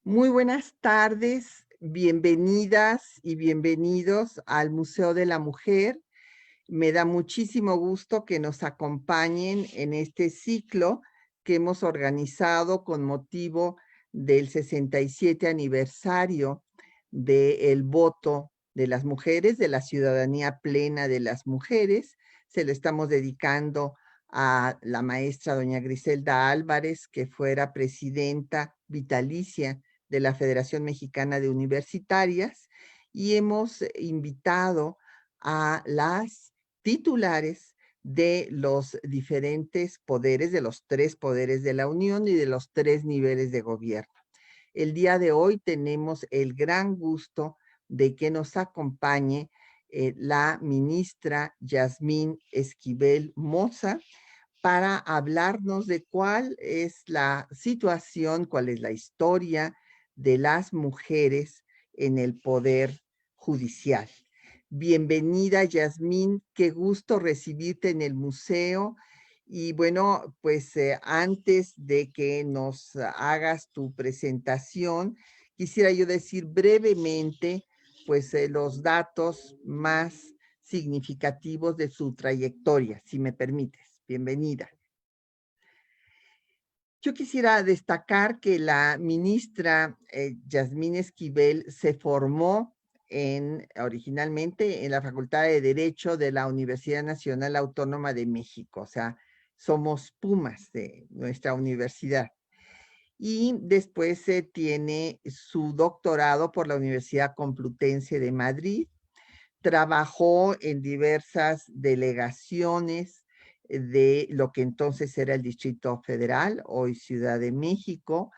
Muy buenas tardes, bienvenidas y bienvenidos al Museo de la Mujer. Me da muchísimo gusto que nos acompañen en este ciclo que hemos organizado con motivo del 67 aniversario del voto de las mujeres, de la ciudadanía plena de las mujeres. Se lo estamos dedicando a la maestra doña Griselda Álvarez, que fuera presidenta vitalicia de la Federación Mexicana de Universitarias, y hemos invitado a las titulares de los diferentes poderes, de los tres poderes de la Unión y de los tres niveles de gobierno. El día de hoy tenemos el gran gusto de que nos acompañe la ministra Yasmín Esquivel Moza para hablarnos de cuál es la situación, cuál es la historia de las mujeres en el poder judicial. Bienvenida, Yasmín, qué gusto recibirte en el museo. Y bueno, pues antes de que nos hagas tu presentación, quisiera yo decir brevemente, pues los datos más significativos de su trayectoria, si me permites. Bienvenida. Yo quisiera destacar que la ministra Yasmín Esquivel se formó originalmente en la Facultad de Derecho de la Universidad Nacional Autónoma de México, o sea, somos Pumas de nuestra universidad. Y después se tiene su doctorado por la Universidad Complutense de Madrid. Trabajó en diversas delegaciones de lo que entonces era el Distrito Federal, hoy Ciudad de México.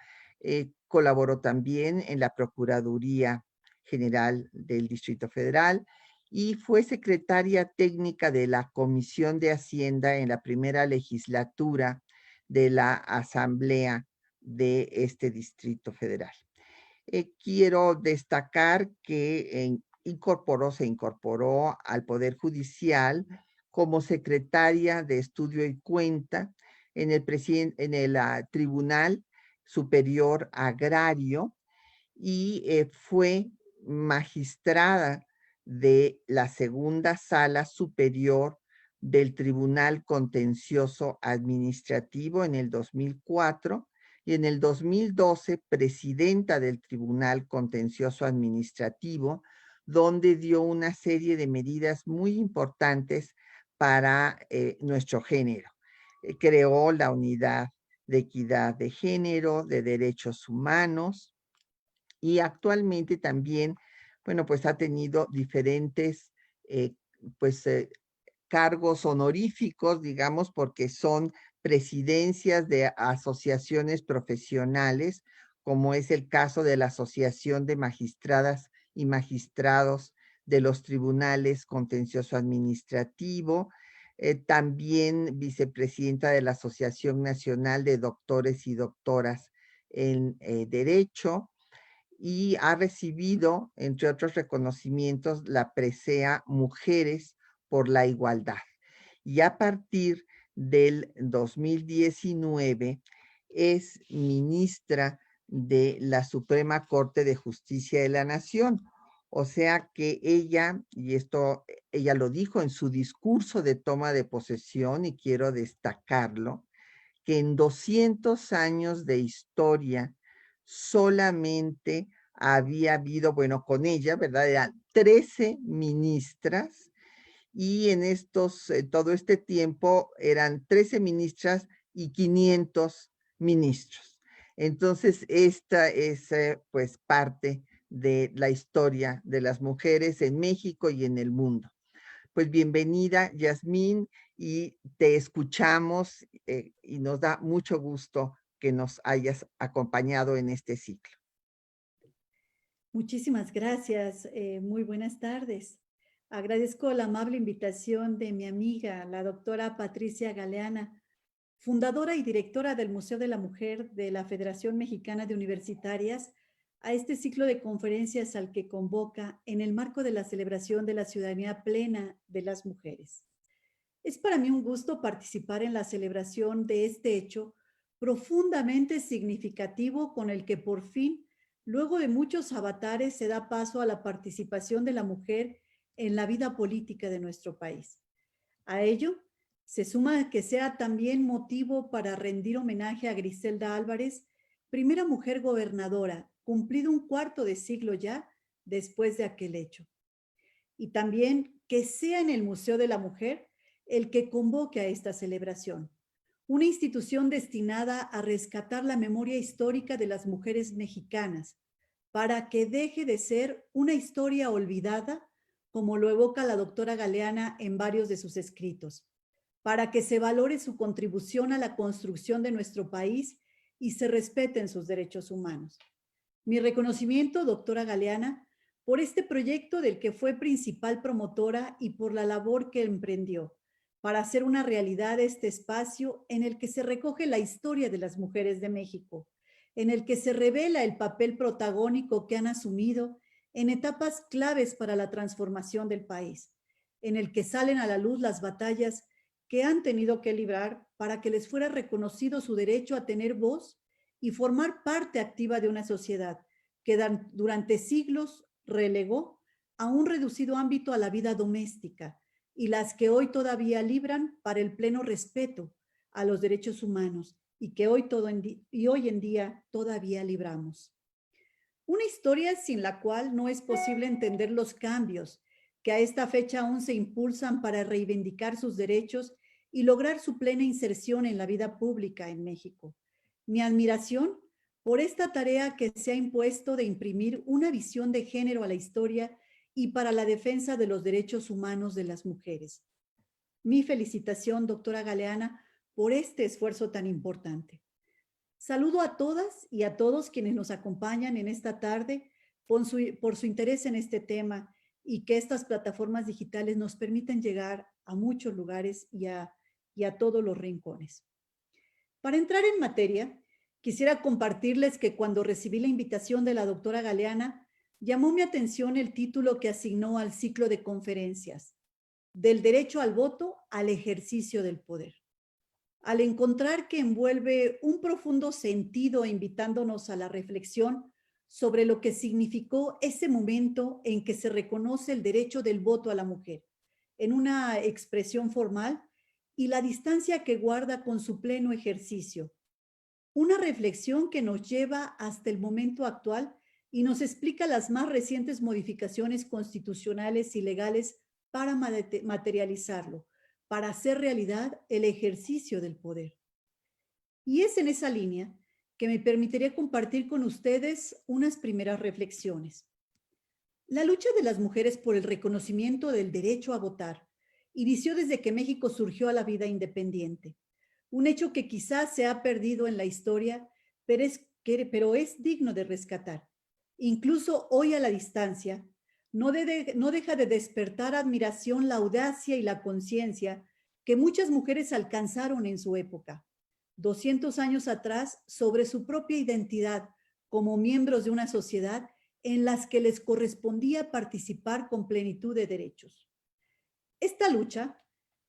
Colaboró también en la Procuraduría General del Distrito Federal y fue secretaria técnica de la Comisión de Hacienda en la primera legislatura de la Asamblea de este Distrito Federal. Quiero destacar que se incorporó al Poder Judicial como secretaria de Estudio y Cuenta en el Tribunal Superior Agrario y fue magistrada de la segunda sala superior del Tribunal Contencioso Administrativo en el 2004 y en el 2012 presidenta del Tribunal Contencioso Administrativo, donde dio una serie de medidas muy importantes para nuestro género. Creó la Unidad de Equidad de Género, de Derechos Humanos, y actualmente también, bueno, pues ha tenido diferentes, eh, pues, cargos honoríficos, digamos, porque son presidencias de asociaciones profesionales, como es el caso de la Asociación de Magistradas y Magistrados de los Tribunales Contencioso Administrativo, también vicepresidenta de la Asociación Nacional de Doctores y Doctoras en Derecho, y ha recibido, entre otros reconocimientos, la presea Mujeres por la Igualdad. Y a partir del 2019 es ministra de la Suprema Corte de Justicia de la Nación. O sea que ella, y esto ella lo dijo en su discurso de toma de posesión, y quiero destacarlo, que en 200 años de historia solamente había habido, bueno, con ella, ¿verdad? Eran 13 ministras y en todo este tiempo eran 13 ministras y 500 ministros. Entonces, esta es pues parte de la historia de las mujeres en México y en el mundo. Pues bienvenida, Yasmín, y te escuchamos y nos da mucho gusto que nos hayas acompañado en este ciclo. Muchísimas gracias. Muy buenas tardes. Agradezco la amable invitación de mi amiga, la doctora Patricia Galeana, fundadora y directora del Museo de la Mujer de la Federación Mexicana de Universitarias, a este ciclo de conferencias al que convoca en el marco de la celebración de la ciudadanía plena de las mujeres. Es para mí un gusto participar en la celebración de este hecho profundamente significativo con el que por fin luego de muchos avatares se da paso a la participación de la mujer en la vida política de nuestro país. A ello se suma que sea también motivo para rendir homenaje a Griselda Álvarez, primera mujer gobernadora, cumplido un cuarto de siglo ya después de aquel hecho. Y también que sea en el Museo de la Mujer el que convoque a esta celebración, una institución destinada a rescatar la memoria histórica de las mujeres mexicanas, para que deje de ser una historia olvidada, como lo evoca la doctora Galeana en varios de sus escritos, para que se valore su contribución a la construcción de nuestro país y se respeten sus derechos humanos. Mi reconocimiento, doctora Galeana, por este proyecto del que fue principal promotora y por la labor que emprendió para hacer una realidad este espacio en el que se recoge la historia de las mujeres de México, en el que se revela el papel protagónico que han asumido en etapas claves para la transformación del país, en el que salen a la luz las batallas que han tenido que librar para que les fuera reconocido su derecho a tener voz y formar parte activa de una sociedad que durante siglos relegó a un reducido ámbito a la vida doméstica y las que hoy todavía libran para el pleno respeto a los derechos humanos y que hoy en día todavía libramos. Una historia sin la cual no es posible entender los cambios que a esta fecha aún se impulsan para reivindicar sus derechos y lograr su plena inserción en la vida pública en México. Mi admiración por esta tarea que se ha impuesto de imprimir una visión de género a la historia y para la defensa de los derechos humanos de las mujeres. Mi felicitación, doctora Galeana, por este esfuerzo tan importante. Saludo a todas y a todos quienes nos acompañan en esta tarde por su interés en este tema y que estas plataformas digitales nos permiten llegar a muchos lugares y a todos los rincones. Para entrar en materia, quisiera compartirles que cuando recibí la invitación de la doctora Galeana, llamó mi atención el título que asignó al ciclo de conferencias, Del derecho al voto al ejercicio del poder. Al encontrar que envuelve un profundo sentido invitándonos a la reflexión sobre lo que significó ese momento en que se reconoce el derecho del voto a la mujer, en una expresión formal y la distancia que guarda con su pleno ejercicio. Una reflexión que nos lleva hasta el momento actual y nos explica las más recientes modificaciones constitucionales y legales para materializarlo, para hacer realidad el ejercicio del poder. Y es en esa línea que me permitiría compartir con ustedes unas primeras reflexiones. La lucha de las mujeres por el reconocimiento del derecho a votar inició desde que México surgió a la vida independiente, un hecho que quizás se ha perdido en la historia, pero es digno de rescatar. Incluso hoy a la distancia, no deja de despertar admiración la audacia y la conciencia que muchas mujeres alcanzaron en su época, 200 años atrás, sobre su propia identidad como miembros de una sociedad en las que les correspondía participar con plenitud de derechos. Esta lucha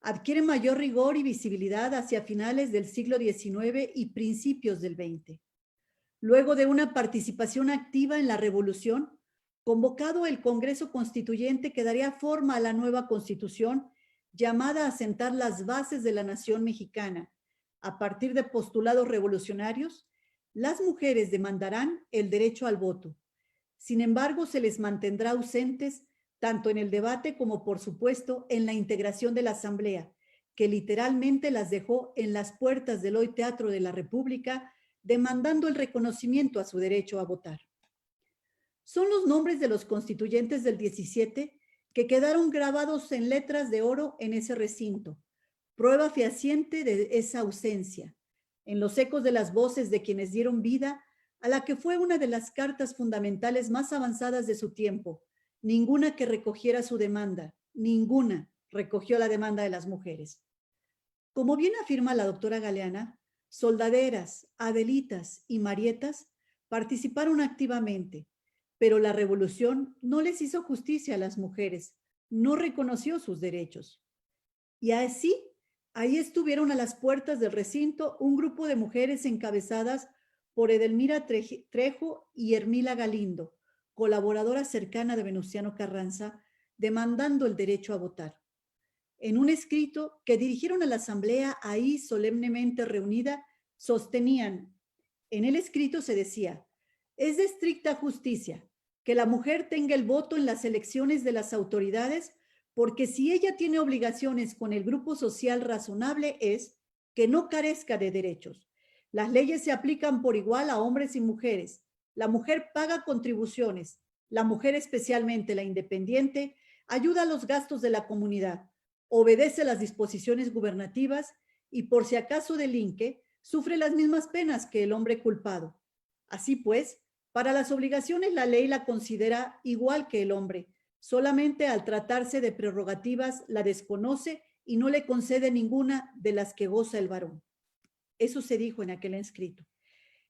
adquiere mayor rigor y visibilidad hacia finales del siglo XIX y principios del XX. Luego de una participación activa en la Revolución, convocado el Congreso Constituyente que daría forma a la nueva Constitución, llamada a sentar las bases de la nación mexicana. A partir de postulados revolucionarios, las mujeres demandarán el derecho al voto. Sin embargo, se les mantendrá ausentes tanto en el debate como, por supuesto, en la integración de la Asamblea, que literalmente las dejó en las puertas del hoy Teatro de la República, demandando el reconocimiento a su derecho a votar. Son los nombres de los constituyentes del 17 que quedaron grabados en letras de oro en ese recinto, prueba fehaciente de esa ausencia, en los ecos de las voces de quienes dieron vida a la que fue una de las cartas fundamentales más avanzadas de su tiempo. Ninguna que recogiera su demanda, ninguna recogió la demanda de las mujeres. Como bien afirma la doctora Galeana, soldaderas, adelitas y marietas participaron activamente, pero la revolución no les hizo justicia a las mujeres, no reconoció sus derechos. Y así, ahí estuvieron a las puertas del recinto un grupo de mujeres encabezadas por Edelmira Trejo y Hermila Galindo, colaboradora cercana de Venustiano Carranza, demandando el derecho a votar. En un escrito que dirigieron a la asamblea ahí solemnemente reunida, sostenían, en el escrito se decía, es de estricta justicia que la mujer tenga el voto en las elecciones de las autoridades, porque si ella tiene obligaciones con el grupo social razonable es que no carezca de derechos. Las leyes se aplican por igual a hombres y mujeres. La mujer paga contribuciones. La mujer, especialmente la independiente, ayuda a los gastos de la comunidad, obedece las disposiciones gubernativas y por si acaso delinque, sufre las mismas penas que el hombre culpado. Así pues, para las obligaciones la ley la considera igual que el hombre, solamente al tratarse de prerrogativas la desconoce y no le concede ninguna de las que goza el varón. Eso se dijo en aquel escrito.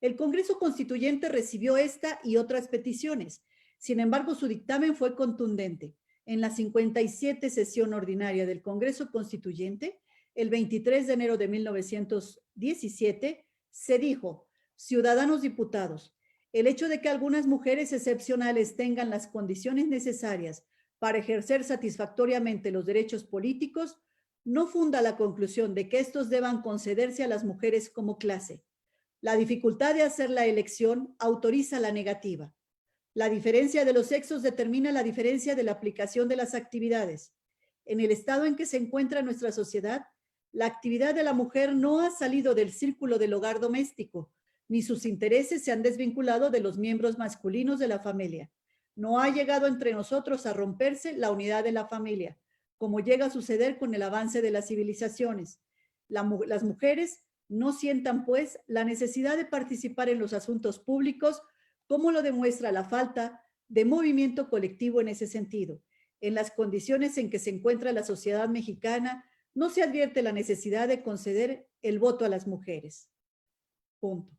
El Congreso Constituyente recibió esta y otras peticiones. Sin embargo, su dictamen fue contundente. En la 57 sesión ordinaria del Congreso Constituyente, el 23 de enero de 1917, se dijo, ciudadanos diputados, el hecho de que algunas mujeres excepcionales tengan las condiciones necesarias para ejercer satisfactoriamente los derechos políticos no funda la conclusión de que estos deban concederse a las mujeres como clase. La dificultad de hacer la elección autoriza la negativa. La diferencia de los sexos determina la diferencia de la aplicación de las actividades. En el estado en que se encuentra nuestra sociedad, la actividad de la mujer no ha salido del círculo del hogar doméstico, ni sus intereses se han desvinculado de los miembros masculinos de la familia. No ha llegado entre nosotros a romperse la unidad de la familia, como llega a suceder con el avance de las civilizaciones. Las mujeres no sientan, pues, la necesidad de participar en los asuntos públicos, como lo demuestra la falta de movimiento colectivo en ese sentido. En las condiciones en que se encuentra la sociedad mexicana, no se advierte la necesidad de conceder el voto a las mujeres. Punto.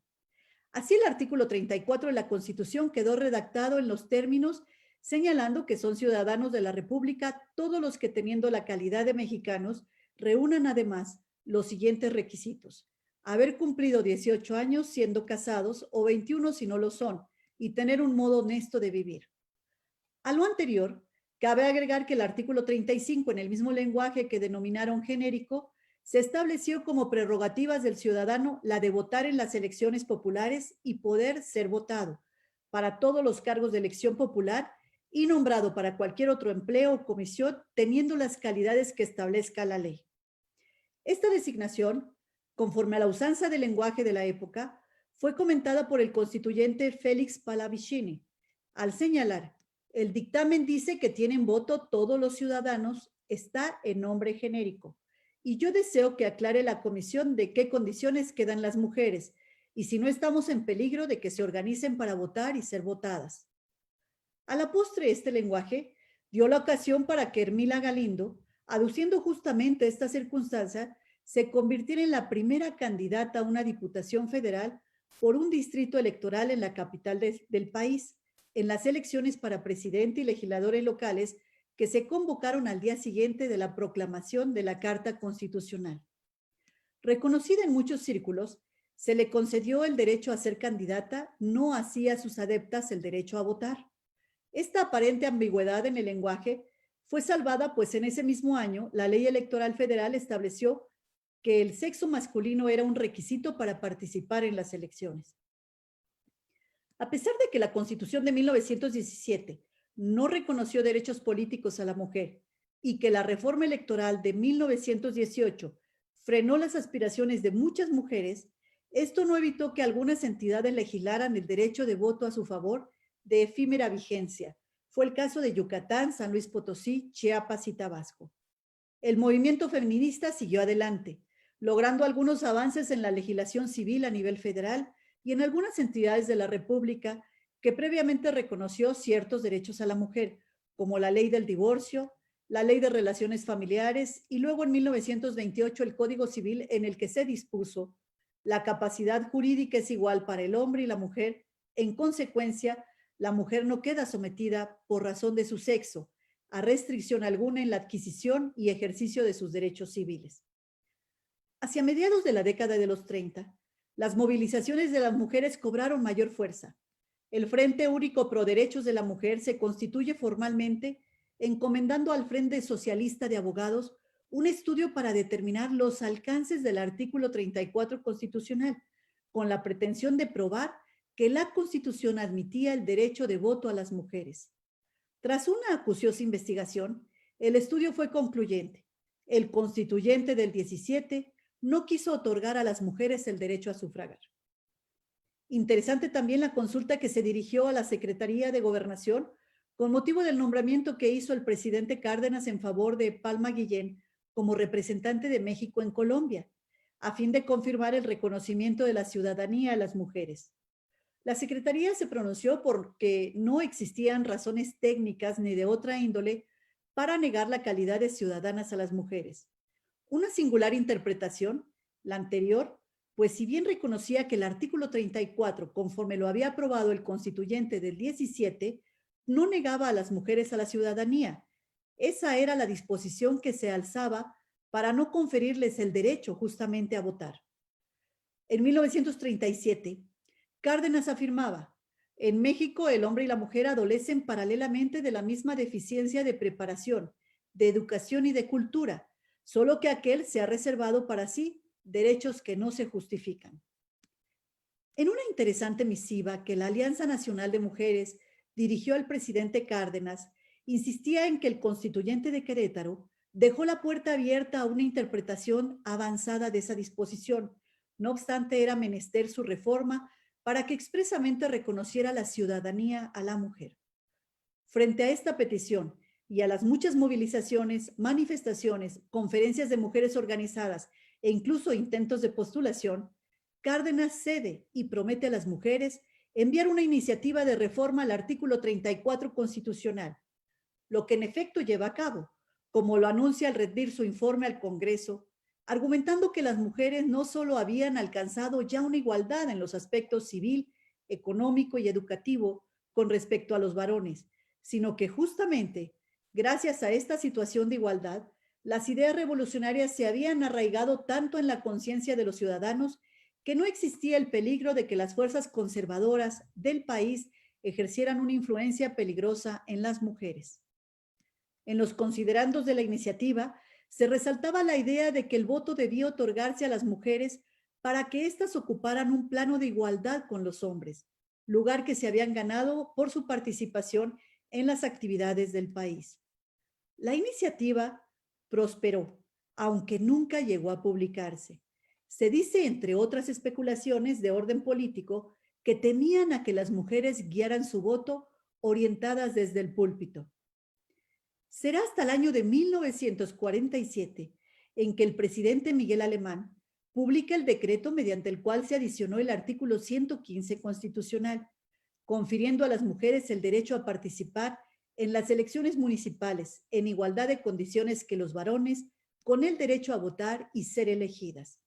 Así, el artículo 34 de la Constitución quedó redactado en los términos señalando que son ciudadanos de la República todos los que, teniendo la calidad de mexicanos, reúnan además los siguientes requisitos: haber cumplido 18 años siendo casados o 21 si no lo son, y tener un modo honesto de vivir. A lo anterior, cabe agregar que el artículo 35, en el mismo lenguaje que denominaron genérico, se estableció como prerrogativas del ciudadano la de votar en las elecciones populares y poder ser votado para todos los cargos de elección popular y nombrado para cualquier otro empleo o comisión teniendo las calidades que establezca la ley. Esta designación, conforme a la usanza del lenguaje de la época, fue comentada por el constituyente Félix Pallavicini, al señalar, el dictamen dice que tienen voto todos los ciudadanos, está en nombre genérico, y yo deseo que aclare la comisión de qué condiciones quedan las mujeres, y si no estamos en peligro de que se organicen para votar y ser votadas. A la postre, este lenguaje dio la ocasión para que Hermila Galindo, aduciendo justamente esta circunstancia, se convirtiera en la primera candidata a una diputación federal por un distrito electoral en la capital del país, en las elecciones para presidente y legisladores locales que se convocaron al día siguiente de la proclamación de la Carta Constitucional. Reconocida en muchos círculos, se le concedió el derecho a ser candidata, no así a sus adeptas el derecho a votar. Esta aparente ambigüedad en el lenguaje fue salvada, pues en ese mismo año la Ley Electoral Federal estableció que el sexo masculino era un requisito para participar en las elecciones. A pesar de que la Constitución de 1917 no reconoció derechos políticos a la mujer y que la reforma electoral de 1918 frenó las aspiraciones de muchas mujeres, esto no evitó que algunas entidades legislaran el derecho de voto a su favor de efímera vigencia. Fue el caso de Yucatán, San Luis Potosí, Chiapas y Tabasco. El movimiento feminista siguió adelante, logrando algunos avances en la legislación civil a nivel federal y en algunas entidades de la República que previamente reconoció ciertos derechos a la mujer, como la ley del divorcio, la ley de relaciones familiares y luego en 1928 el Código Civil en el que se dispuso la capacidad jurídica es igual para el hombre y la mujer. En consecuencia, la mujer no queda sometida por razón de su sexo a restricción alguna en la adquisición y ejercicio de sus derechos civiles. Hacia mediados de la década de los 30, las movilizaciones de las mujeres cobraron mayor fuerza. El Frente Único Pro Derechos de la Mujer se constituye formalmente encomendando al Frente Socialista de Abogados un estudio para determinar los alcances del artículo 34 constitucional, con la pretensión de probar que la Constitución admitía el derecho de voto a las mujeres. Tras una acuciosa investigación, el estudio fue concluyente. El constituyente del 17 no quiso otorgar a las mujeres el derecho a sufragar. Interesante también la consulta que se dirigió a la Secretaría de Gobernación con motivo del nombramiento que hizo el presidente Cárdenas en favor de Palma Guillén como representante de México en Colombia, a fin de confirmar el reconocimiento de la ciudadanía a las mujeres. La Secretaría se pronunció porque no existían razones técnicas ni de otra índole para negar la calidad de ciudadanas a las mujeres. Una singular interpretación, la anterior, pues si bien reconocía que el artículo 34, conforme lo había aprobado el constituyente del 17, no negaba a las mujeres a la ciudadanía. Esa era la disposición que se alzaba para no conferirles el derecho justamente a votar. En 1937, Cárdenas afirmaba, en México el hombre y la mujer adolecen paralelamente de la misma deficiencia de preparación, de educación y de cultura, solo que aquel se ha reservado para sí derechos que no se justifican. En una interesante misiva que la Alianza Nacional de Mujeres dirigió al presidente Cárdenas, insistía en que el constituyente de Querétaro dejó la puerta abierta a una interpretación avanzada de esa disposición. No obstante, era menester su reforma para que expresamente reconociera la ciudadanía a la mujer. Frente a esta petición y a las muchas movilizaciones, manifestaciones, conferencias de mujeres organizadas e incluso intentos de postulación, Cárdenas cede y promete a las mujeres enviar una iniciativa de reforma al artículo 34 constitucional, lo que en efecto lleva a cabo, como lo anuncia al rendir su informe al Congreso, argumentando que las mujeres no solo habían alcanzado ya una igualdad en los aspectos civil, económico y educativo con respecto a los varones, sino que justamente, gracias a esta situación de igualdad, las ideas revolucionarias se habían arraigado tanto en la conciencia de los ciudadanos que no existía el peligro de que las fuerzas conservadoras del país ejercieran una influencia peligrosa en las mujeres. En los considerandos de la iniciativa, se resaltaba la idea de que el voto debía otorgarse a las mujeres para que éstas ocuparan un plano de igualdad con los hombres, lugar que se habían ganado por su participación en las actividades del país. La iniciativa prosperó, aunque nunca llegó a publicarse. Se dice, entre otras especulaciones de orden político, que temían a que las mujeres guiaran su voto orientadas desde el púlpito. Será hasta el año de 1947 en que el presidente Miguel Alemán publica el decreto mediante el cual se adicionó el artículo 115 constitucional, confiriendo a las mujeres el derecho a participar en las elecciones municipales en igualdad de condiciones que los varones, con el derecho a votar y ser elegidas.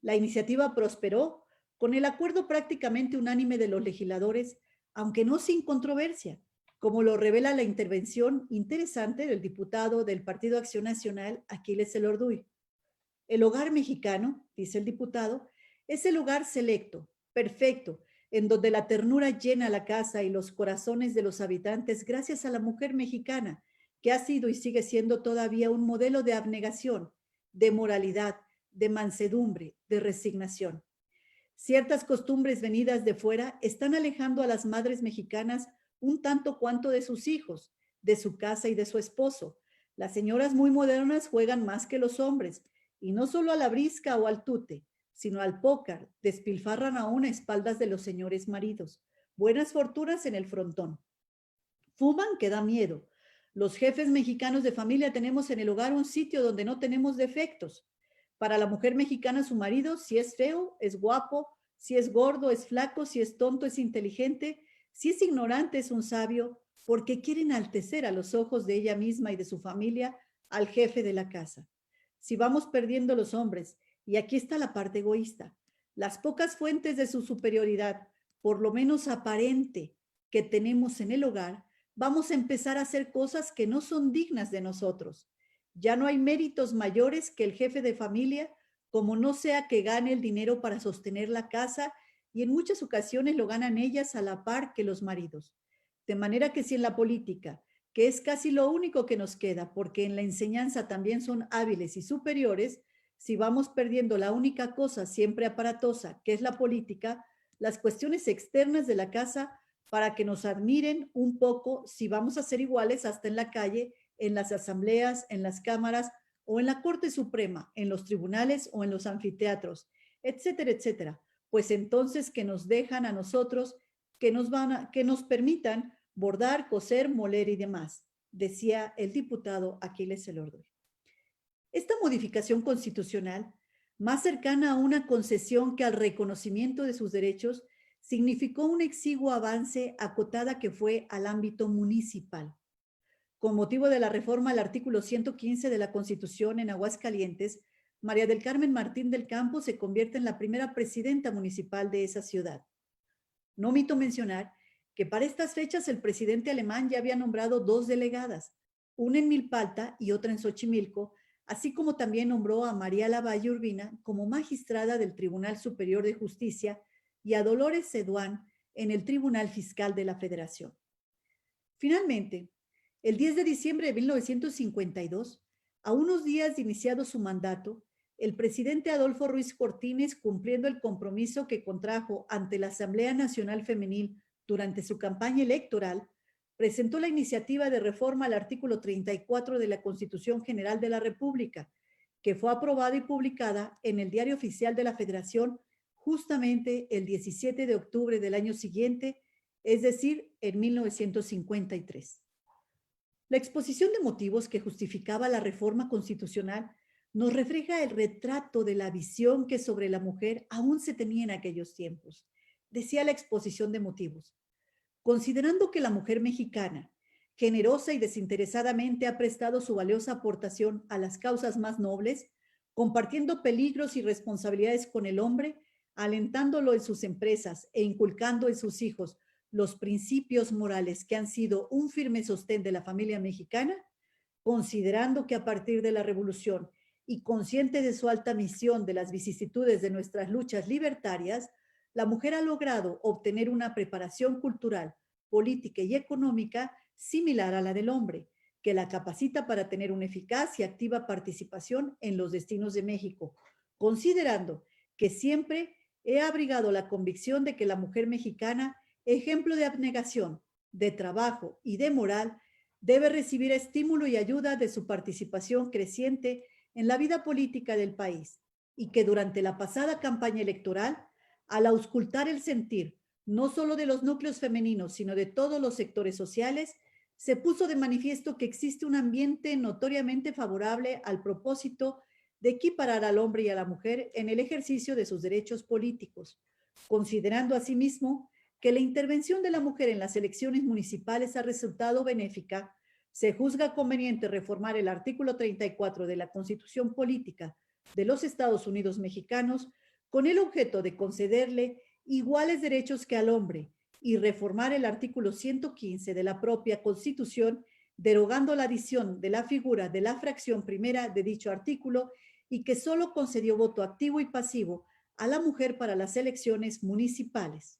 La iniciativa prosperó con el acuerdo prácticamente unánime de los legisladores, aunque no sin controversia, como lo revela la intervención interesante del diputado del Partido Acción Nacional, Aquiles Elorduy. El hogar mexicano, dice el diputado, es el hogar selecto, perfecto, en donde la ternura llena la casa y los corazones de los habitantes gracias a la mujer mexicana, que ha sido y sigue siendo todavía un modelo de abnegación, de moralidad, de mansedumbre, de resignación. Ciertas costumbres venidas de fuera están alejando a las madres mexicanas un tanto cuanto de sus hijos, de su casa y de su esposo. Las señoras muy modernas juegan más que los hombres, y no solo a la brisca o al tute, sino al póker, despilfarran aún a espaldas de los señores maridos. Buenas fortunas en el frontón. Fuman que da miedo. Los jefes mexicanos de familia tenemos en el hogar un sitio donde no tenemos defectos. Para la mujer mexicana, su marido, si es feo, es guapo, si es gordo, es flaco, si es tonto, es inteligente, si es ignorante, es un sabio, porque quiere enaltecer a los ojos de ella misma y de su familia al jefe de la casa. Si vamos perdiendo los hombres, y aquí está la parte egoísta, las pocas fuentes de su superioridad, por lo menos aparente, que tenemos en el hogar, vamos a empezar a hacer cosas que no son dignas de nosotros. Ya no hay méritos mayores que el jefe de familia como no sea que gane el dinero para sostener la casa y en muchas ocasiones lo ganan ellas a la par que los maridos. De manera que si en la política, que es casi lo único que nos queda, porque en la enseñanza también son hábiles y superiores, si vamos perdiendo la única cosa siempre aparatosa, que es la política, las cuestiones externas de la casa, para que nos admiren un poco si vamos a ser iguales hasta en la calle, en las asambleas, en las cámaras o en la Corte Suprema, en los tribunales o en los anfiteatros, etcétera, etcétera. Pues entonces que nos dejan a nosotros, que nos permitan bordar, coser, moler y demás, decía el diputado Aquiles Elordoy. Esta modificación constitucional, más cercana a una concesión que al reconocimiento de sus derechos, significó un exiguo avance acotada que fue al ámbito municipal. Con motivo de la reforma al artículo 115 de la Constitución en Aguascalientes, María del Carmen Martín del Campo se convierte en la primera presidenta municipal de esa ciudad. No omito mencionar que para estas fechas el presidente alemán ya había nombrado 2 delegadas, una en Milpalta y otra en Xochimilco, así como también nombró a María Lavalle Urbina como magistrada del Tribunal Superior de Justicia y a Dolores Seduán en el Tribunal Fiscal de la Federación. Finalmente, el 10 de diciembre de 1952, a unos días de iniciado su mandato, el presidente Adolfo Ruiz Cortines, cumpliendo el compromiso que contrajo ante la Asamblea Nacional Femenil durante su campaña electoral, presentó la iniciativa de reforma al artículo 34 de la Constitución General de la República, que fue aprobada y publicada en el Diario Oficial de la Federación justamente el 17 de octubre del año siguiente, es decir, en 1953. La exposición de motivos que justificaba la reforma constitucional nos refleja el retrato de la visión que sobre la mujer aún se tenía en aquellos tiempos. Decía la exposición de motivos: considerando que la mujer mexicana, generosa y desinteresadamente, ha prestado su valiosa aportación a las causas más nobles, compartiendo peligros y responsabilidades con el hombre, alentándolo en sus empresas e inculcando en sus hijos los principios morales que han sido un firme sostén de la familia mexicana, considerando que a partir de la revolución y consciente de su alta misión de las vicisitudes de nuestras luchas libertarias, la mujer ha logrado obtener una preparación cultural, política y económica similar a la del hombre, que la capacita para tener una eficaz y activa participación en los destinos de México, considerando que siempre he abrigado la convicción de que la mujer mexicana, ejemplo de abnegación, de trabajo y de moral, debe recibir estímulo y ayuda de su participación creciente en la vida política del país, y que durante la pasada campaña electoral, al auscultar el sentir no solo de los núcleos femeninos, sino de todos los sectores sociales, se puso de manifiesto que existe un ambiente notoriamente favorable al propósito de equiparar al hombre y a la mujer en el ejercicio de sus derechos políticos, considerando asimismo que la intervención de la mujer en las elecciones municipales ha resultado benéfica. Se juzga conveniente reformar el artículo 34 de la Constitución Política de los Estados Unidos Mexicanos con el objeto de concederle iguales derechos que al hombre y reformar el artículo 115 de la propia Constitución, derogando la adición de la figura de la fracción primera de dicho artículo y que solo concedió voto activo y pasivo a la mujer para las elecciones municipales.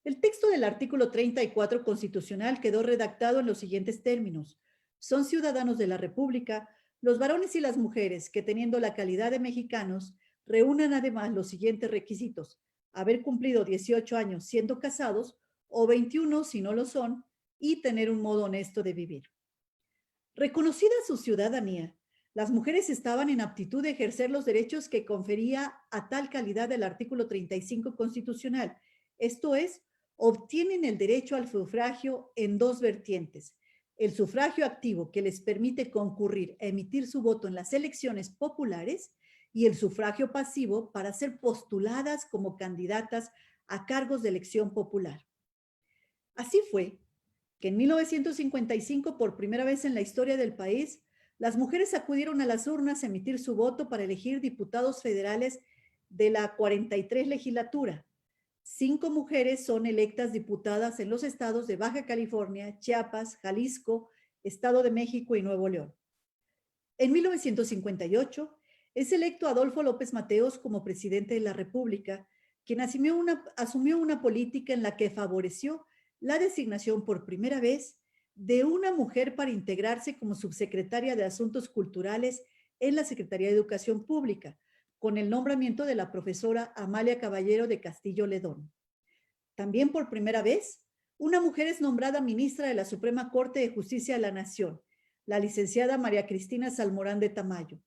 El texto del artículo 34 constitucional quedó redactado en los siguientes términos: son ciudadanos de la República los varones y las mujeres que, teniendo la calidad de mexicanos, reúnan además los siguientes requisitos: haber cumplido 18 años siendo casados o 21 si no lo son, y tener un modo honesto de vivir. Reconocida su ciudadanía, las mujeres estaban en aptitud de ejercer los derechos que confería a tal calidad el artículo 35 constitucional, esto es, obtienen el derecho al sufragio en 2 vertientes: el sufragio activo, que les permite concurrir a emitir su voto en las elecciones populares, y el sufragio pasivo para ser postuladas como candidatas a cargos de elección popular. Así fue que en 1955, por primera vez en la historia del país, las mujeres acudieron a las urnas a emitir su voto para elegir diputados federales de la 43 legislatura. 5 mujeres son electas diputadas en los estados de Baja California, Chiapas, Jalisco, Estado de México y Nuevo León. En 1958, es electo Adolfo López Mateos como presidente de la República, quien asumió una política en la que favoreció la designación por primera vez de una mujer para integrarse como subsecretaria de Asuntos Culturales en la Secretaría de Educación Pública, con el nombramiento de la profesora Amalia Caballero de Castillo Ledón. También por primera vez, una mujer es nombrada ministra de la Suprema Corte de Justicia de la Nación, la licenciada María Cristina Salmorán de Tamayo.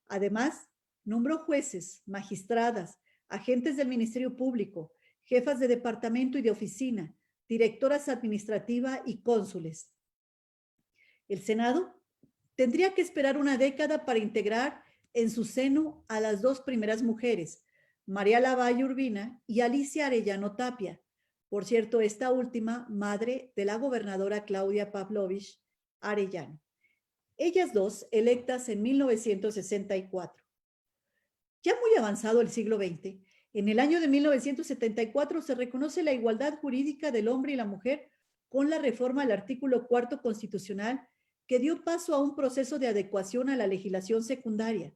Además, nombró jueces, magistradas, agentes del Ministerio Público, jefas de departamento y de oficina, directoras administrativas y cónsules. El Senado tendría que esperar una década para integrar en su seno a las dos primeras mujeres, María Lavalle Urbina y Alicia Arellano Tapia. Por cierto, esta última, madre de la gobernadora Claudia Pavlovich Arellano. Ellas dos, electas en 1964. Ya muy avanzado el siglo XX, en el año de 1974 se reconoce la igualdad jurídica del hombre y la mujer con la reforma al artículo 4 constitucional que dio paso a un proceso de adecuación a la legislación secundaria.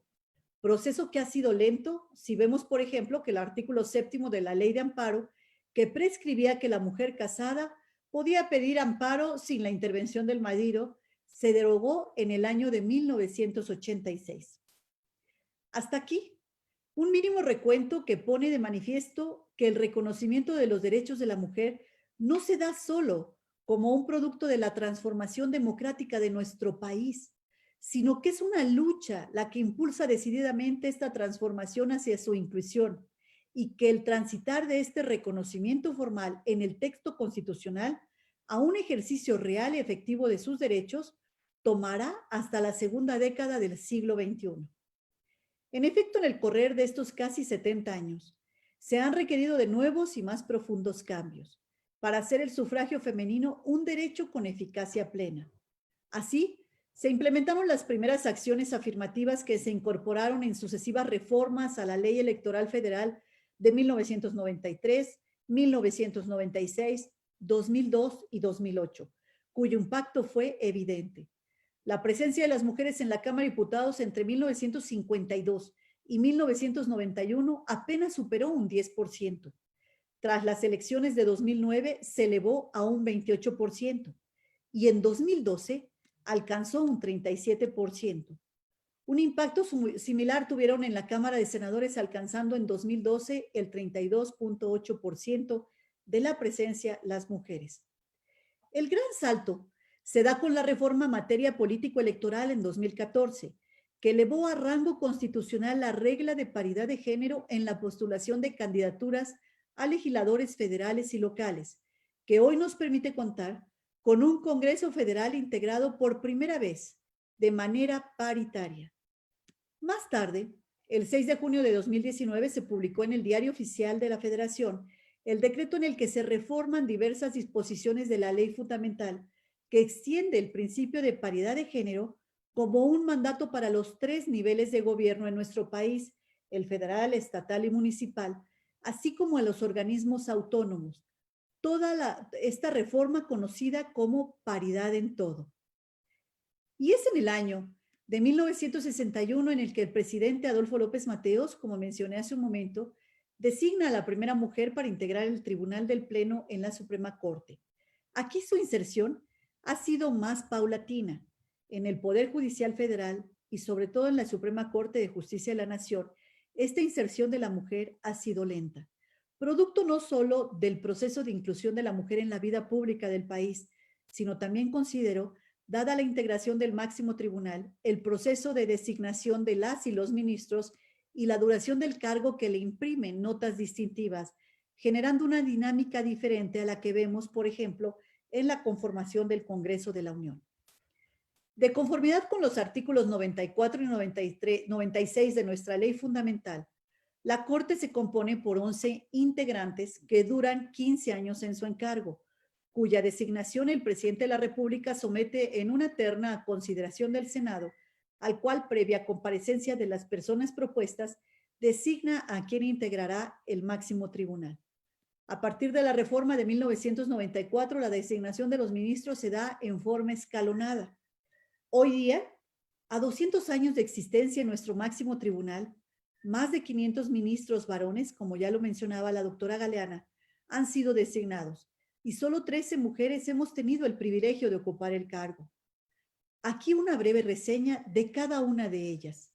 Proceso que ha sido lento si vemos, por ejemplo, que el artículo 7 de la Ley de Amparo, que prescribía que la mujer casada podía pedir amparo sin la intervención del marido, se derogó en el año de 1986. Hasta aquí, un mínimo recuento que pone de manifiesto que el reconocimiento de los derechos de la mujer no se da solo como un producto de la transformación democrática de nuestro país, sino que es una lucha la que impulsa decididamente esta transformación hacia su inclusión y que el transitar de este reconocimiento formal en el texto constitucional a un ejercicio real y efectivo de sus derechos tomará hasta la segunda década del siglo XXI. En efecto, en el correr de estos casi 70 años, se han requerido de nuevos y más profundos cambios para hacer el sufragio femenino un derecho con eficacia plena. Así, se implementaron las primeras acciones afirmativas que se incorporaron en sucesivas reformas a la Ley Electoral Federal de 1993, 1996, 2002 y 2008, cuyo impacto fue evidente. La presencia de las mujeres en la Cámara de Diputados entre 1952 y 1991 apenas superó un 10%. Tras las elecciones de 2009 se elevó a un 28% y en 2012 alcanzó un 37%. Un impacto similar tuvieron en la Cámara de Senadores, alcanzando en 2012 el 32.8% de la presencia las mujeres. El gran salto se da con la reforma en materia político-electoral en 2014, que elevó a rango constitucional la regla de paridad de género en la postulación de candidaturas a legisladores federales y locales, que hoy nos permite contar con un Congreso Federal integrado por primera vez de manera paritaria. Más tarde, el 6 de junio de 2019, se publicó en el Diario Oficial de la Federación el decreto en el que se reforman diversas disposiciones de la Ley Fundamental que extiende el principio de paridad de género como un mandato para los 3 niveles de gobierno en nuestro país, el federal, estatal y municipal, así como a los organismos autónomos. Esta reforma conocida como paridad en todo. Y es en el año de 1961 en el que el presidente Adolfo López Mateos, como mencioné hace un momento, designa a la primera mujer para integrar el Tribunal del Pleno en la Suprema Corte. Aquí su inserción ha sido más paulatina. En el Poder Judicial Federal y sobre todo en la Suprema Corte de Justicia de la Nación, esta inserción de la mujer ha sido lenta, producto no solo del proceso de inclusión de la mujer en la vida pública del país, sino también considero, dada la integración del máximo tribunal, el proceso de designación de las y los ministros y la duración del cargo que le imprimen notas distintivas, generando una dinámica diferente a la que vemos, por ejemplo, en la conformación del Congreso de la Unión. De conformidad con los artículos 94 y 96 de nuestra ley fundamental, la Corte se compone por 11 integrantes que duran 15 años en su encargo, cuya designación el presidente de la República somete en una terna a consideración del Senado, al cual, previa comparecencia de las personas propuestas, designa a quien integrará el máximo tribunal. A partir de la reforma de 1994, la designación de los ministros se da en forma escalonada. Hoy día, A 200 años de existencia en nuestro máximo tribunal, más de 500 ministros varones, como ya lo mencionaba la doctora Galeana, han sido designados y solo 13 mujeres hemos tenido el privilegio de ocupar el cargo. Aquí una breve reseña de cada una de ellas.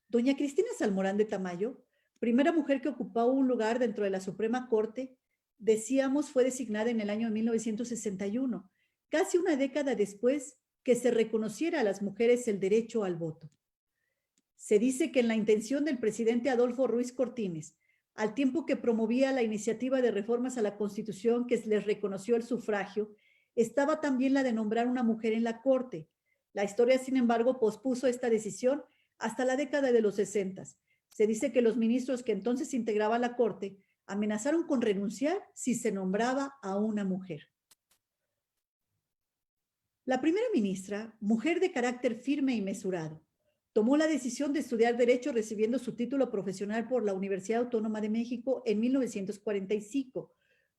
Doña Cristina Salmorán de Tamayo, primera mujer que ocupó un lugar dentro de la Suprema Corte, decíamos, fue designada en el año 1961, casi una década después que se reconociera a las mujeres el derecho al voto. Se dice que en la intención del presidente Adolfo Ruiz Cortines, al tiempo que promovía la iniciativa de reformas a la Constitución que les reconoció el sufragio, estaba también la de nombrar una mujer en la Corte. La historia, sin embargo, pospuso esta decisión hasta la década de los 60. Se dice que los ministros que entonces integraban la Corte amenazaron con renunciar si se nombraba a una mujer. La primera ministra, mujer de carácter firme y mesurado, tomó la decisión de estudiar Derecho recibiendo su título profesional por la Universidad Autónoma de México en 1945,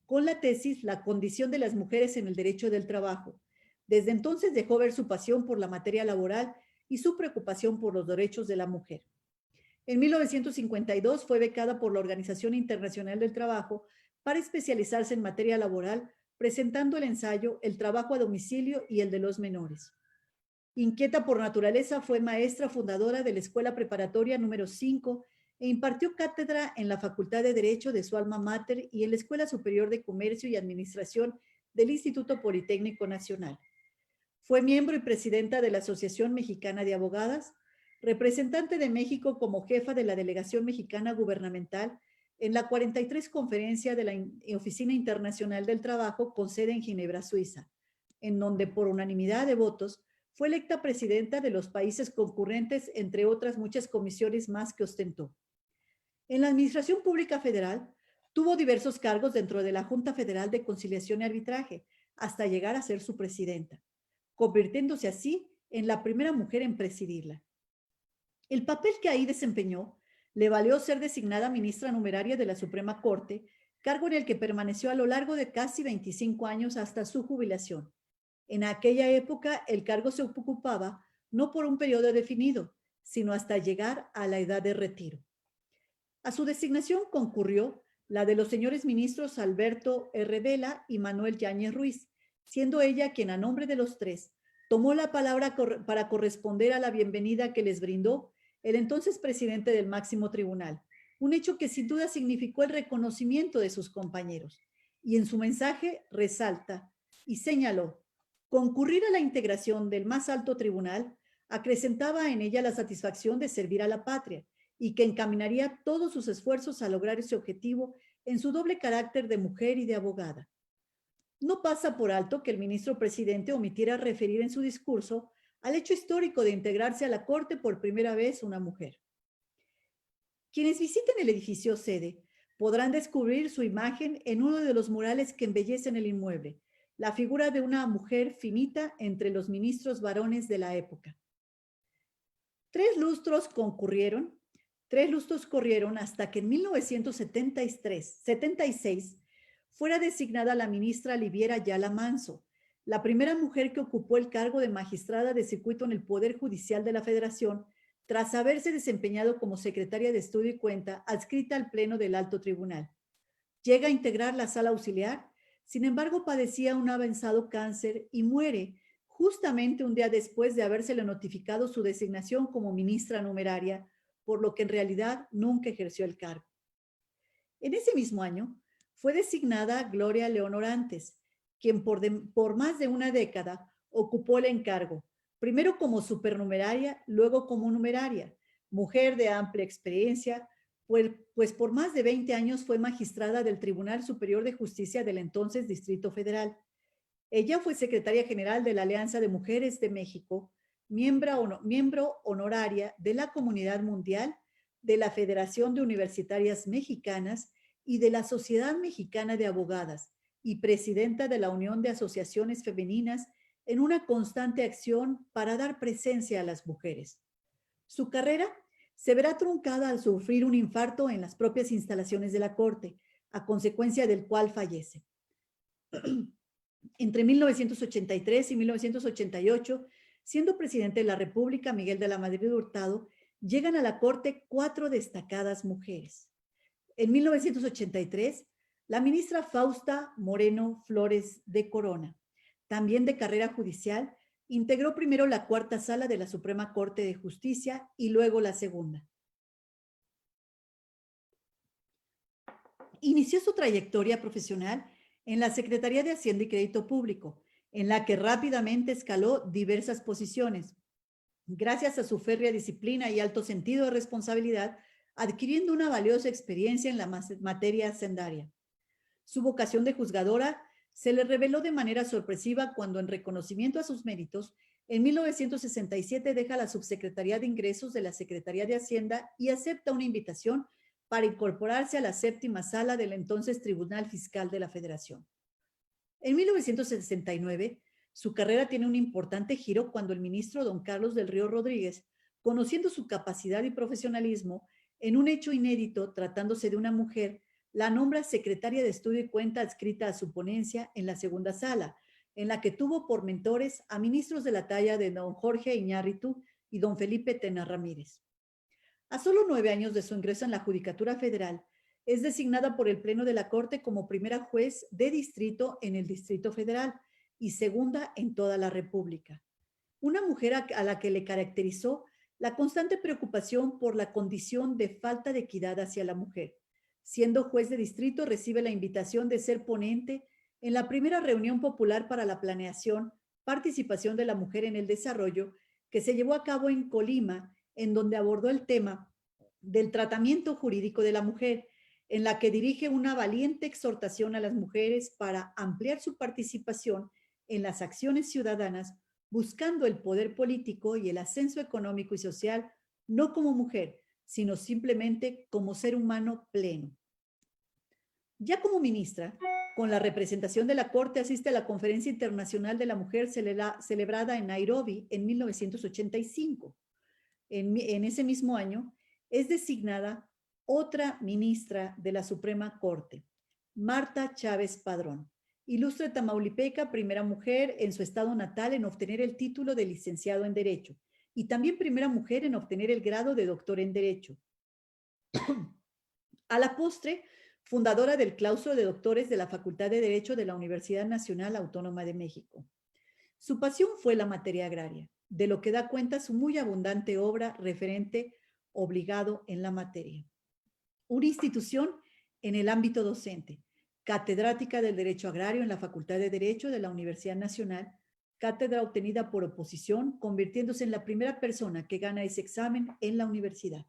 con la tesis La condición de las mujeres en el derecho del trabajo. Desde entonces dejó ver su pasión por la materia laboral y su preocupación por los derechos de la mujer. En 1952 fue becada por la Organización Internacional del Trabajo para especializarse en materia laboral, presentando el ensayo El trabajo a domicilio y el de los menores. Inquieta por naturaleza, fue maestra fundadora de la Escuela Preparatoria número 5 e impartió cátedra en la Facultad de Derecho de su alma mater y en la Escuela Superior de Comercio y Administración del Instituto Politécnico Nacional. Fue miembro y presidenta de la Asociación Mexicana de Abogadas, representante de México como jefa de la Delegación Mexicana Gubernamental en la 43 Conferencia de la Oficina Internacional del Trabajo con sede en Ginebra, Suiza, en donde por unanimidad de votos fue electa presidenta de los países concurrentes, entre otras muchas comisiones más que ostentó. En la Administración Pública Federal tuvo diversos cargos dentro de la Junta Federal de Conciliación y Arbitraje, hasta llegar a ser su presidenta, convirtiéndose así en la primera mujer en presidirla. El papel que ahí desempeñó le valió ser designada ministra numeraria de la Suprema Corte, cargo en el que permaneció a lo largo de casi 25 años hasta su jubilación. En aquella época, el cargo se ocupaba no por un periodo definido, sino hasta llegar a la edad de retiro. A su designación concurrió la de los señores ministros Alberto R. Vela y Manuel Yáñez Ruiz, siendo ella quien a nombre de los tres tomó la palabra para corresponder a la bienvenida que les brindó el entonces presidente del máximo tribunal, un hecho que sin duda significó el reconocimiento de sus compañeros. Y en su mensaje resalta y señaló: concurrir a la integración del más alto tribunal acrecentaba en ella la satisfacción de servir a la patria y que encaminaría todos sus esfuerzos a lograr ese objetivo en su doble carácter de mujer y de abogada. No pasa por alto que el ministro presidente omitiera referir en su discurso al hecho histórico de integrarse a la Corte por primera vez una mujer. Quienes visiten el edificio sede podrán descubrir su imagen en uno de los murales que embellecen el inmueble, la figura de una mujer finita entre los ministros varones de la época. Tres lustros corrieron hasta que en 1976 fuera designada la ministra Liviera Ayala Manso, la primera mujer que ocupó el cargo de magistrada de circuito en el Poder Judicial de la Federación, tras haberse desempeñado como secretaria de Estudio y Cuenta adscrita al Pleno del Alto Tribunal. Llega a integrar la sala auxiliar, sin embargo padecía un avanzado cáncer y muere justamente un día después de habérsele notificado su designación como ministra numeraria, por lo que en realidad nunca ejerció el cargo. En ese mismo año fue designada Gloria Leonor Antes, quien por más de una década ocupó el encargo, primero como supernumeraria, luego como numeraria, mujer de amplia experiencia, pues por más de 20 años fue magistrada del Tribunal Superior de Justicia del entonces Distrito Federal. Ella fue secretaria general de la Alianza de Mujeres de México, miembro honoraria de la Comunidad Mundial, de la Federación de Universitarias Mexicanas y de la Sociedad Mexicana de Abogadas, y presidenta de la Unión de Asociaciones Femeninas, en una constante acción para dar presencia a las mujeres. Su carrera se verá truncada al sufrir un infarto en las propias instalaciones de la Corte, a consecuencia del cual fallece. Entre 1983 y 1988 Siendo presidente de la República, Miguel de la Madrid Hurtado, llegan a la Corte 4 destacadas mujeres. En 1983, la ministra Fausta Moreno Flores de Corona, también de carrera judicial, integró primero la cuarta sala de la Suprema Corte de Justicia y luego la segunda. Inició su trayectoria profesional en la Secretaría de Hacienda y Crédito Público, en la que rápidamente escaló diversas posiciones, gracias a su férrea disciplina y alto sentido de responsabilidad, adquiriendo una valiosa experiencia en la materia hacendaria. Su vocación de juzgadora se le reveló de manera sorpresiva cuando, en reconocimiento a sus méritos, en 1967 deja la Subsecretaría de Ingresos de la Secretaría de Hacienda y acepta una invitación para incorporarse a la séptima sala del entonces Tribunal Fiscal de la Federación. En 1969, su carrera tiene un importante giro cuando el ministro don Carlos del Río Rodríguez, conociendo su capacidad y profesionalismo, en un hecho inédito tratándose de una mujer, la nombra secretaria de Estudio y Cuenta adscrita a su ponencia en la segunda sala, en la que tuvo por mentores a ministros de la talla de don Jorge Iñárritu y don Felipe Tena Ramírez. A solo 9 años de su ingreso en la Judicatura Federal, es designada por el Pleno de la Corte como primera juez de distrito en el Distrito Federal y segunda en toda la República. Una mujer a la que le caracterizó la constante preocupación por la condición de falta de equidad hacia la mujer. Siendo juez de distrito, recibe la invitación de ser ponente en la primera reunión popular para la planeación, participación de la mujer en el desarrollo, que se llevó a cabo en Colima, en donde abordó el tema del tratamiento jurídico de la mujer, en la que dirige una valiente exhortación a las mujeres para ampliar su participación en las acciones ciudadanas, buscando el poder político y el ascenso económico y social, no como mujer, sino simplemente como ser humano pleno. Ya como ministra, con la representación de la Corte, asiste a la Conferencia Internacional de la Mujer celebrada en Nairobi en 1985. En ese mismo año, es designada otra ministra de la Suprema Corte, Marta Chávez Padrón, ilustre tamaulipeca, primera mujer en su estado natal en obtener el título de licenciado en Derecho y también primera mujer en obtener el grado de doctor en Derecho. A la postre, fundadora del claustro de doctores de la Facultad de Derecho de la Universidad Nacional Autónoma de México. Su pasión fue la materia agraria, de lo que da cuenta su muy abundante obra referente obligado en la materia. Una institución en el ámbito docente, catedrática del Derecho Agrario en la Facultad de Derecho de la Universidad Nacional, cátedra obtenida por oposición, convirtiéndose en la primera persona que gana ese examen en la universidad.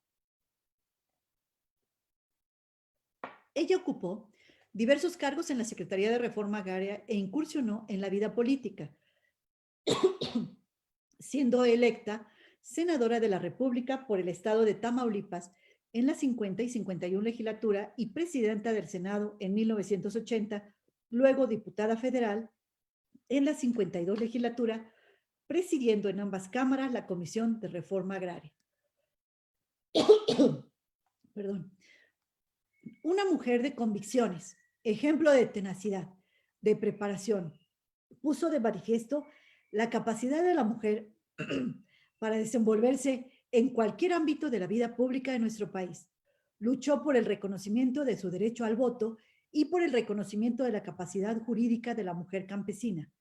Ella ocupó diversos cargos en la Secretaría de Reforma Agraria e incursionó en la vida política, siendo electa senadora de la República por el estado de Tamaulipas en la 50 y 51 legislatura y presidenta del Senado en 1980, luego diputada federal en la 52 legislatura, presidiendo en ambas cámaras la Comisión de Reforma Agraria. Perdón. Una mujer de convicciones, ejemplo de tenacidad, de preparación, puso de manifiesto la capacidad de la mujer para desenvolverse en cualquier ámbito de la vida pública de nuestro país. Luchó por el reconocimiento de su derecho al voto y por el reconocimiento de la capacidad jurídica de la mujer campesina.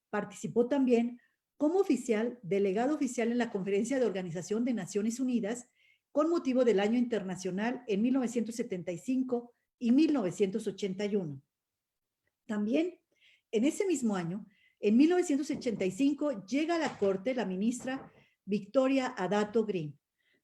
Participó también como oficial, delegado oficial en la Conferencia de Organización de Naciones Unidas con motivo del Año Internacional en 1975 y 1981. También, en ese mismo año, en 1985, llega a la Corte la ministra Victoria Adato Green.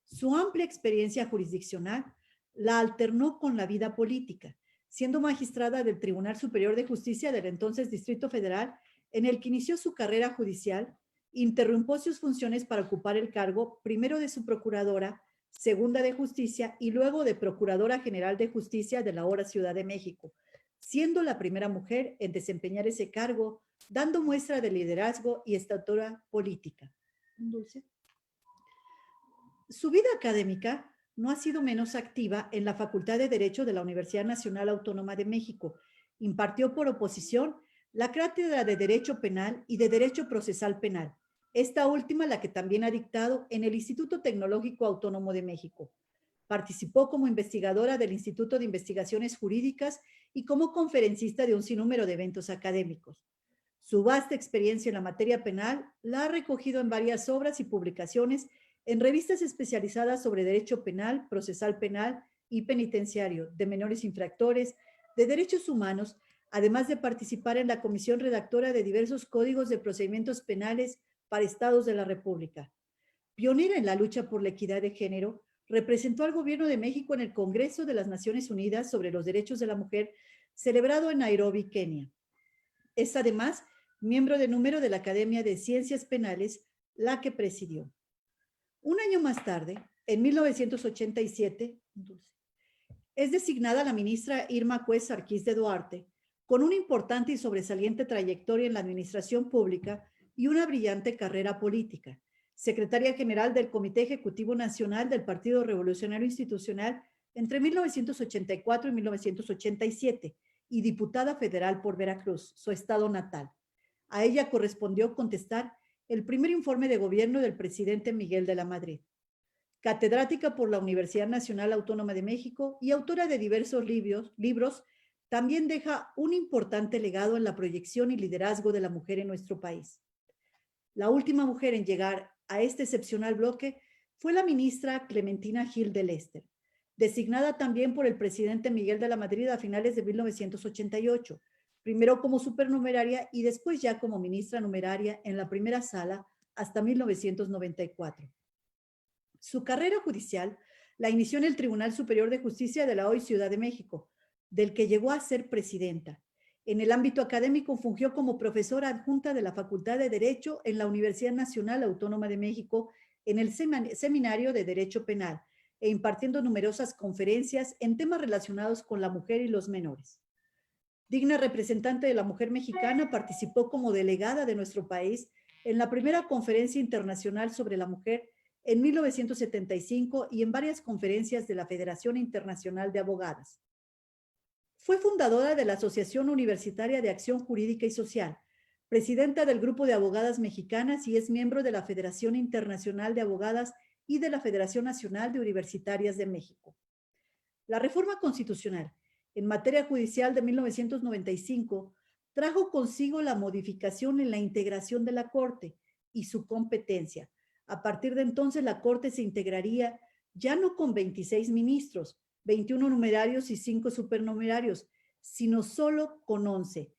Su amplia experiencia jurisdiccional la alternó con la vida política, siendo magistrada del Tribunal Superior de Justicia del entonces Distrito Federal, en el que inició su carrera judicial, interrumpió sus funciones para ocupar el cargo primero de su procuradora, segunda de Justicia y luego de Procuradora General de Justicia de la ahora Ciudad de México, siendo la primera mujer en desempeñar ese cargo, dando muestra de liderazgo y estatura política. Dulce. Su vida académica no ha sido menos activa en la Facultad de Derecho de la Universidad Nacional Autónoma de México. Impartió por oposición la cátedra de Derecho Penal y de Derecho Procesal Penal, Esta última la que también ha dictado en el Instituto Tecnológico Autónomo de México. Participó como investigadora del Instituto de Investigaciones Jurídicas y como conferencista de un sinnúmero de eventos académicos. Su vasta experiencia en la materia penal la ha recogido en varias obras y publicaciones en revistas especializadas sobre derecho penal, procesal penal y penitenciario, de menores infractores, de derechos humanos, además de participar en la comisión redactora de diversos códigos de procedimientos penales para estados de la República. Pionera en la lucha por la equidad de género, representó al Gobierno de México en el Congreso de las Naciones Unidas sobre los Derechos de la Mujer, celebrado en Nairobi, Kenia. Es además miembro de número de la Academia de Ciencias Penales, la que presidió. Un año más tarde, en 1987, es designada la ministra Irma Cuez Arquís de Duarte, con una importante y sobresaliente trayectoria en la administración pública y una brillante carrera política. Secretaria general del Comité Ejecutivo Nacional del Partido Revolucionario Institucional entre 1984 y 1987 y diputada federal por Veracruz, su estado natal. A ella correspondió contestar el primer informe de gobierno del presidente Miguel de la Madrid. Catedrática por la Universidad Nacional Autónoma de México y autora de diversos libros, también deja un importante legado en la proyección y liderazgo de la mujer en nuestro país. La última mujer en llegar a este excepcional bloque fue la ministra Clementina Gil de Lester, designada también por el presidente Miguel de la Madrid a finales de 1988, primero como supernumeraria y después ya como ministra numeraria en la primera sala hasta 1994. Su carrera judicial la inició en el Tribunal Superior de Justicia de la hoy Ciudad de México, del que llegó a ser presidenta. En el ámbito académico fungió como profesora adjunta de la Facultad de Derecho en la Universidad Nacional Autónoma de México en el Seminario de Derecho Penal e impartiendo numerosas conferencias en temas relacionados con la mujer y los menores. Digna representante de la mujer mexicana, participó como delegada de nuestro país en la primera conferencia internacional sobre la mujer en 1975 y en varias conferencias de la Federación Internacional de Abogadas. Fue fundadora de la Asociación Universitaria de Acción Jurídica y Social, presidenta del Grupo de Abogadas Mexicanas y es miembro de la Federación Internacional de Abogadas y de la Federación Nacional de Universitarias de México. La reforma constitucional en materia judicial de 1995 trajo consigo la modificación en la integración de la Corte y su competencia. A partir de entonces, la Corte se integraría ya no con 26 ministros, 21 numerarios y 5 supernumerarios, sino solo con 11.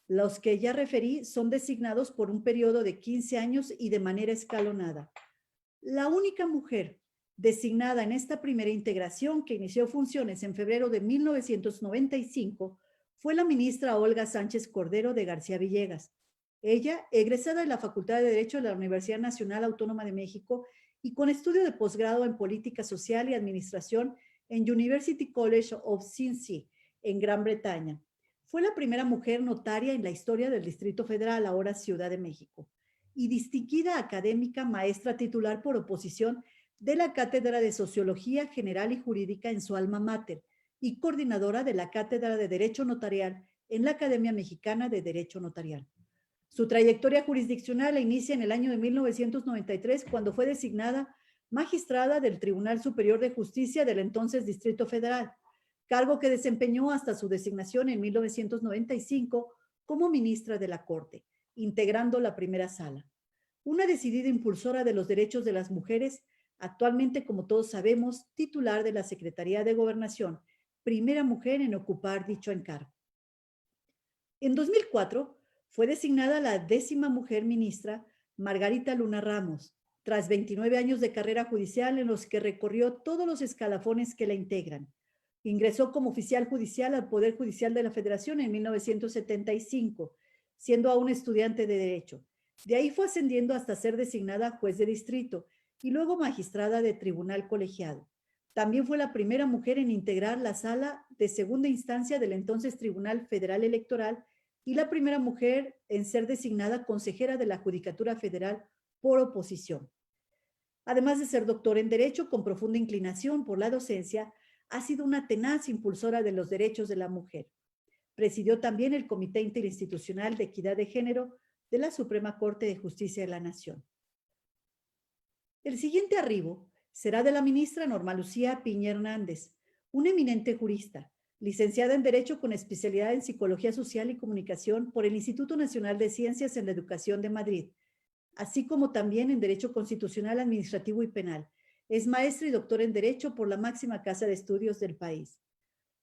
Los que ya referí son designados por un periodo de 15 años y de manera escalonada. La única mujer designada en esta primera integración, que inició funciones en febrero de 1995, fue la ministra Olga Sánchez Cordero de García Villegas. Ella, egresada de la Facultad de Derecho de la Universidad Nacional Autónoma de México y con estudio de posgrado en Política Social y Administración en University College of Cincy, en Gran Bretaña. Fue la primera mujer notaria en la historia del Distrito Federal, ahora Ciudad de México, y distinguida académica maestra titular por oposición de la Cátedra de Sociología General y Jurídica en su alma mater y coordinadora de la Cátedra de Derecho Notarial en la Academia Mexicana de Derecho Notarial. Su trayectoria jurisdiccional la inicia en el año de 1993, cuando fue designada magistrada del Tribunal Superior de Justicia del entonces Distrito Federal, cargo que desempeñó hasta su designación en 1995 como ministra de la Corte, integrando la primera sala. Una decidida impulsora de los derechos de las mujeres, actualmente, como todos sabemos, titular de la Secretaría de Gobernación, primera mujer en ocupar dicho encargo. En 2004, fue designada la 10ª mujer ministra, Margarita Luna Ramos, tras 29 años de carrera judicial en los que recorrió todos los escalafones que la integran. Ingresó como oficial judicial al Poder Judicial de la Federación en 1975, siendo aún estudiante de Derecho. De ahí fue ascendiendo hasta ser designada juez de distrito y luego magistrada de tribunal colegiado. También fue la primera mujer en integrar la sala de segunda instancia del entonces Tribunal Federal Electoral y la primera mujer en ser designada consejera de la Judicatura Federal por oposición. Además de ser doctora en Derecho con profunda inclinación por la docencia, ha sido una tenaz impulsora de los derechos de la mujer. Presidió también el Comité Interinstitucional de Equidad de Género de la Suprema Corte de Justicia de la Nación. El siguiente arribo será de la ministra Norma Lucía Piña Hernández, una eminente jurista, licenciada en Derecho con especialidad en Psicología Social y Comunicación por el Instituto Nacional de Ciencias en la Educación de Madrid, así como también en Derecho Constitucional, Administrativo y Penal. Es maestra y doctora en Derecho por la máxima casa de estudios del país.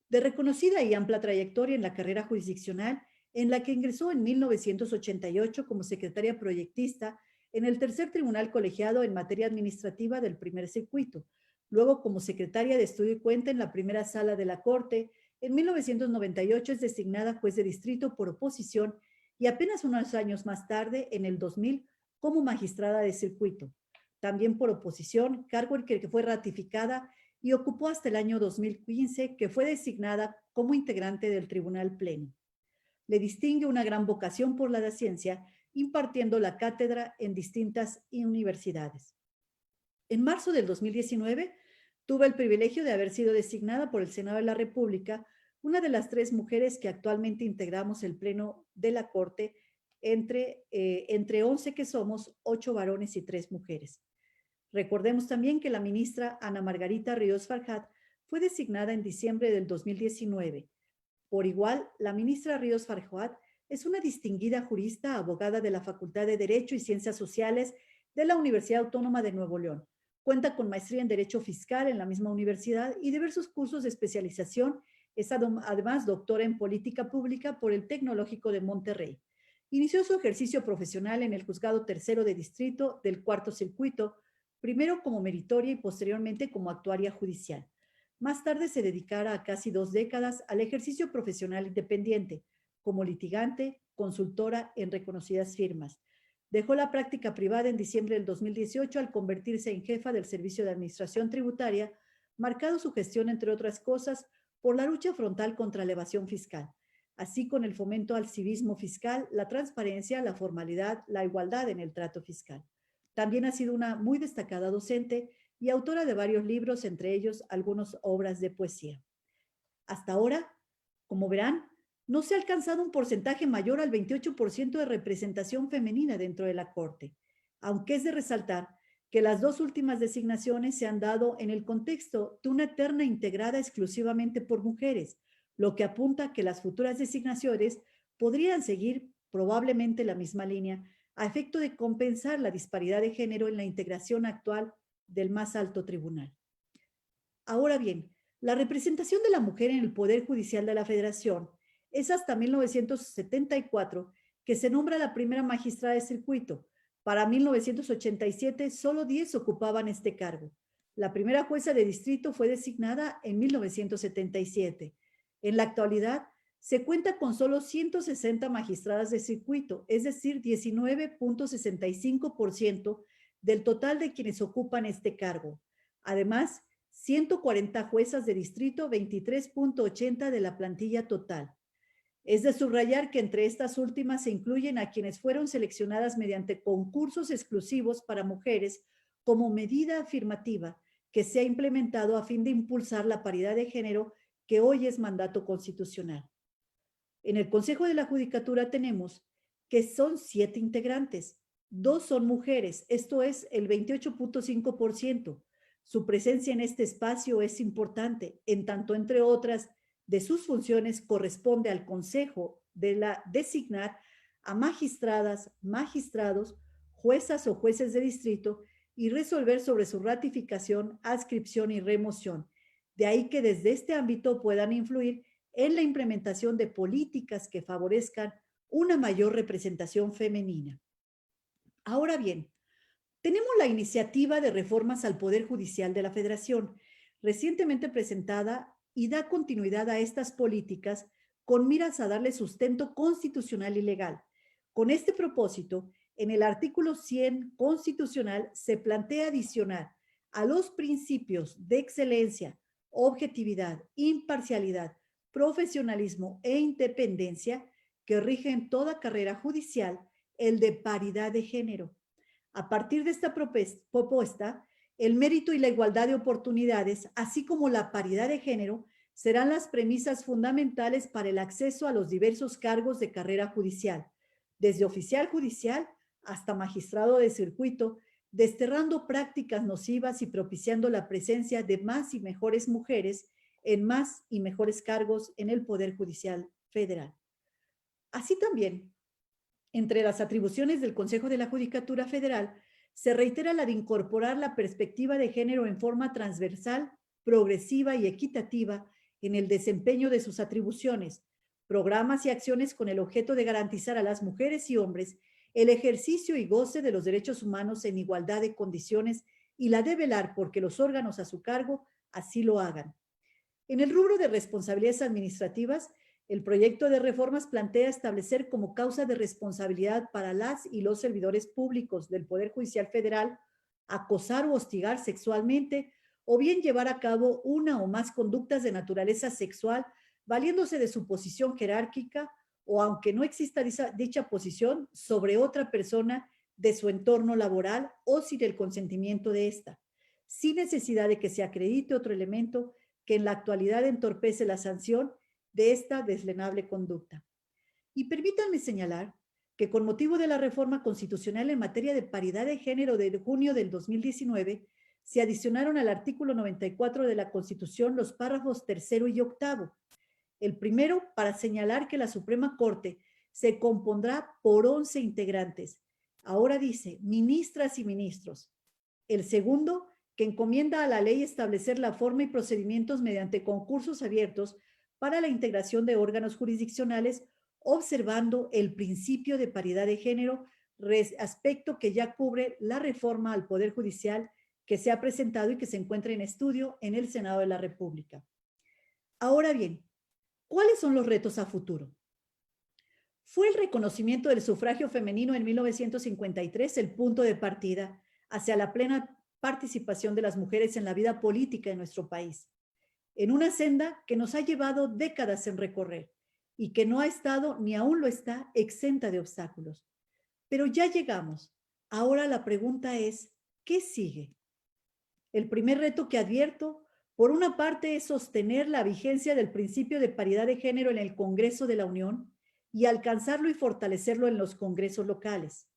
De reconocida y amplia trayectoria en la carrera jurisdiccional, en la que ingresó en 1988 como secretaria proyectista en el tercer tribunal colegiado en materia administrativa del primer circuito, luego como secretaria de estudio y cuenta en la primera sala de la Corte. En 1998 es designada juez de distrito por oposición y apenas unos años más tarde, en el 2000, como magistrada de circuito, también por oposición, cargo en que fue ratificada y ocupó hasta el año 2015, que fue designada como integrante del Tribunal Pleno. Le distingue una gran vocación por la ciencia, impartiendo la cátedra en distintas universidades. En marzo del 2019, tuve el privilegio de haber sido designada por el Senado de la República una de las 3 mujeres que actualmente integramos el Pleno de la Corte, entre 11 que somos, 8 varones y 3 mujeres. Recordemos también que la ministra Ana Margarita Ríos Farjat fue designada en diciembre del 2019. Por igual, la ministra Ríos Farjat es una distinguida jurista, abogada de la Facultad de Derecho y Ciencias Sociales de la Universidad Autónoma de Nuevo León. Cuenta con maestría en Derecho Fiscal en la misma universidad y diversos cursos de especialización. Es además doctora en Política Pública por el Tecnológico de Monterrey. Inició su ejercicio profesional en el Juzgado Tercero de Distrito del Cuarto Circuito, primero como meritoria y posteriormente como actuaria judicial. Más tarde se dedicara a casi 2 décadas al ejercicio profesional independiente, como litigante, consultora en reconocidas firmas. Dejó la práctica privada en diciembre del 2018 al convertirse en jefa del Servicio de Administración Tributaria, marcado su gestión, entre otras cosas, por la lucha frontal contra la evasión fiscal, así con el fomento al civismo fiscal, la transparencia, la formalidad, la igualdad en el trato fiscal. También ha sido una muy destacada docente y autora de varios libros, entre ellos algunas obras de poesía. Hasta ahora, como verán, no se ha alcanzado un porcentaje mayor al 28% de representación femenina dentro de la Corte, aunque es de resaltar que las 2 últimas designaciones se han dado en el contexto de una terna integrada exclusivamente por mujeres, lo que apunta a que las futuras designaciones podrían seguir probablemente la misma línea, a efecto de compensar la disparidad de género en la integración actual del más alto tribunal. Ahora bien, la representación de la mujer en el Poder Judicial de la Federación es hasta 1974 que se nombra la primera magistrada de circuito. Para 1987, solo 10 ocupaban este cargo. La primera jueza de distrito fue designada en 1977. En la actualidad, se cuenta con solo 160 magistradas de circuito, es decir, 19.65% del total de quienes ocupan este cargo. Además, 140 juezas de distrito, 23.80 de la plantilla total. Es de subrayar que entre estas últimas se incluyen a quienes fueron seleccionadas mediante concursos exclusivos para mujeres como medida afirmativa que se ha implementado a fin de impulsar la paridad de género que hoy es mandato constitucional. En el Consejo de la Judicatura tenemos que son 7 integrantes, 2 son mujeres, esto es el 28.5%. Su presencia en este espacio es importante, en tanto, entre otras, de sus funciones corresponde al Consejo de designar a magistradas, magistrados, juezas o jueces de distrito y resolver sobre su ratificación, adscripción y remoción. De ahí que desde este ámbito puedan influir en la implementación de políticas que favorezcan una mayor representación femenina. Ahora bien, tenemos la iniciativa de reformas al Poder Judicial de la Federación, recientemente presentada, y da continuidad a estas políticas con miras a darle sustento constitucional y legal. Con este propósito, en el artículo 100 constitucional se plantea adicionar a los principios de excelencia, objetividad, imparcialidad, profesionalismo e independencia que rigen toda carrera judicial, el de paridad de género. A partir de esta propuesta, el mérito y la igualdad de oportunidades, así como la paridad de género, serán las premisas fundamentales para el acceso a los diversos cargos de carrera judicial, desde oficial judicial hasta magistrado de circuito, desterrando prácticas nocivas y propiciando la presencia de más y mejores mujeres en más y mejores cargos en el Poder Judicial Federal. Así también, entre las atribuciones del Consejo de la Judicatura Federal, se reitera la de incorporar la perspectiva de género en forma transversal, progresiva y equitativa en el desempeño de sus atribuciones, programas y acciones con el objeto de garantizar a las mujeres y hombres el ejercicio y goce de los derechos humanos en igualdad de condiciones y la de velar porque los órganos a su cargo así lo hagan. En el rubro de responsabilidades administrativas, el proyecto de reformas plantea establecer como causa de responsabilidad para las y los servidores públicos del Poder Judicial Federal acosar o hostigar sexualmente o bien llevar a cabo una o más conductas de naturaleza sexual valiéndose de su posición jerárquica o aunque no exista dicha posición sobre otra persona de su entorno laboral o sin el consentimiento de ésta, sin necesidad de que se acredite otro elemento que en la actualidad entorpece la sanción de esta deslenable conducta. Y permítanme señalar que con motivo de la reforma constitucional en materia de paridad de género de junio del 2019, se adicionaron al artículo 94 de la Constitución los párrafos tercero y octavo. El primero, para señalar que la Suprema Corte se compondrá por 11 integrantes. Ahora dice, ministras y ministros. El segundo, que encomienda a la ley establecer la forma y procedimientos mediante concursos abiertos para la integración de órganos jurisdiccionales, observando el principio de paridad de género, aspecto que ya cubre la reforma al Poder Judicial que se ha presentado y que se encuentra en estudio en el Senado de la República. Ahora bien, ¿cuáles son los retos a futuro? Fue el reconocimiento del sufragio femenino en 1953 el punto de partida hacia la plena participación de las mujeres en la vida política de nuestro país, en una senda que nos ha llevado décadas en recorrer y que no ha estado, ni aún lo está, exenta de obstáculos. Pero ya llegamos. Ahora la pregunta es, ¿qué sigue? El primer reto que advierto, por una parte, es sostener la vigencia del principio de paridad de género en el Congreso de la Unión y alcanzarlo y fortalecerlo en los congresos locales.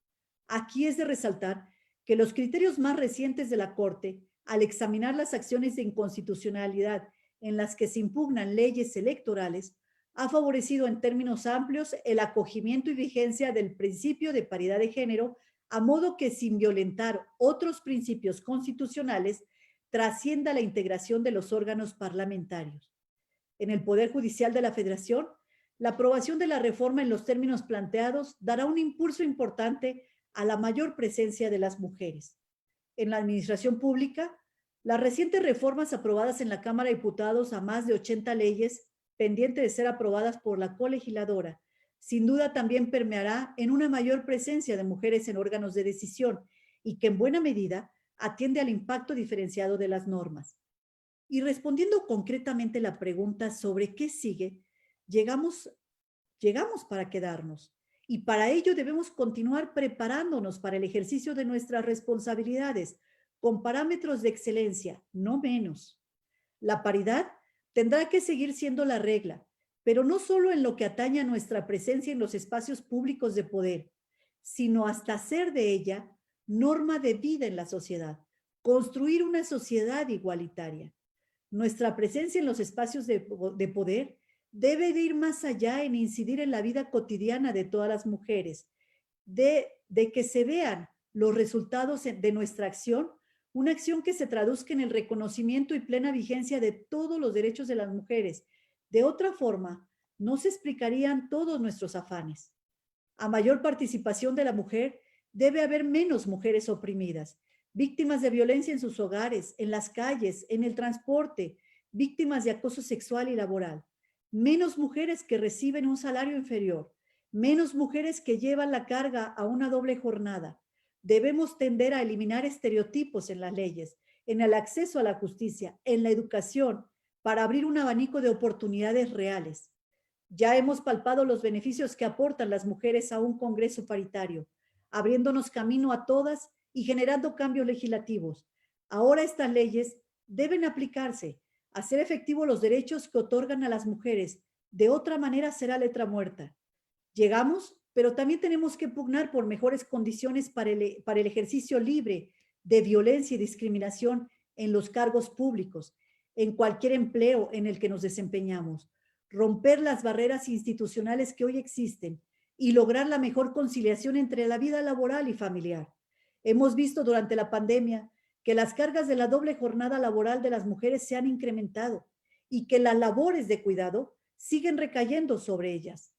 Aquí es de resaltar que los criterios más recientes de la Corte, al examinar las acciones de inconstitucionalidad en las que se impugnan leyes electorales, ha favorecido en términos amplios el acogimiento y vigencia del principio de paridad de género, a modo que sin violentar otros principios constitucionales, trascienda la integración de los órganos parlamentarios. En el Poder Judicial de la Federación, la aprobación de la reforma en los términos planteados dará un impulso importante a la mayor presencia de las mujeres. En la administración pública, las recientes reformas aprobadas en la Cámara de Diputados a más de 80 leyes pendientes de ser aprobadas por la colegisladora, sin duda también permeará en una mayor presencia de mujeres en órganos de decisión y que en buena medida atiende al impacto diferenciado de las normas. Y respondiendo concretamente la pregunta sobre qué sigue, llegamos para quedarnos. Y para ello debemos continuar preparándonos para el ejercicio de nuestras responsabilidades con parámetros de excelencia, no menos. La paridad tendrá que seguir siendo la regla, pero no solo en lo que atañe a nuestra presencia en los espacios públicos de poder, sino hasta hacer de ella norma de vida en la sociedad, construir una sociedad igualitaria. Nuestra presencia en los espacios de poder debe de ir más allá en incidir en la vida cotidiana de todas las mujeres, de que se vean los resultados de nuestra acción, una acción que se traduzca en el reconocimiento y plena vigencia de todos los derechos de las mujeres. De otra forma, no se explicarían todos nuestros afanes. A mayor participación de la mujer, debe haber menos mujeres oprimidas, víctimas de violencia en sus hogares, en las calles, en el transporte, víctimas de acoso sexual y laboral. Menos mujeres que reciben un salario inferior, menos mujeres que llevan la carga a una doble jornada. Debemos tender a eliminar estereotipos en las leyes, en el acceso a la justicia, en la educación, para abrir un abanico de oportunidades reales. Ya hemos palpado los beneficios que aportan las mujeres a un Congreso paritario, abriéndonos camino a todas y generando cambios legislativos. Ahora estas leyes deben aplicarse, hacer efectivos los derechos que otorgan a las mujeres. De otra manera será letra muerta. Llegamos pero también tenemos que pugnar por mejores condiciones para el ejercicio libre de violencia y discriminación en los cargos públicos, en cualquier empleo en el que nos desempeñamos, romper las barreras institucionales que hoy existen y lograr la mejor conciliación entre la vida laboral y familiar. Hemos visto durante la pandemia que las cargas de la doble jornada laboral de las mujeres se han incrementado y que las labores de cuidado siguen recayendo sobre ellas.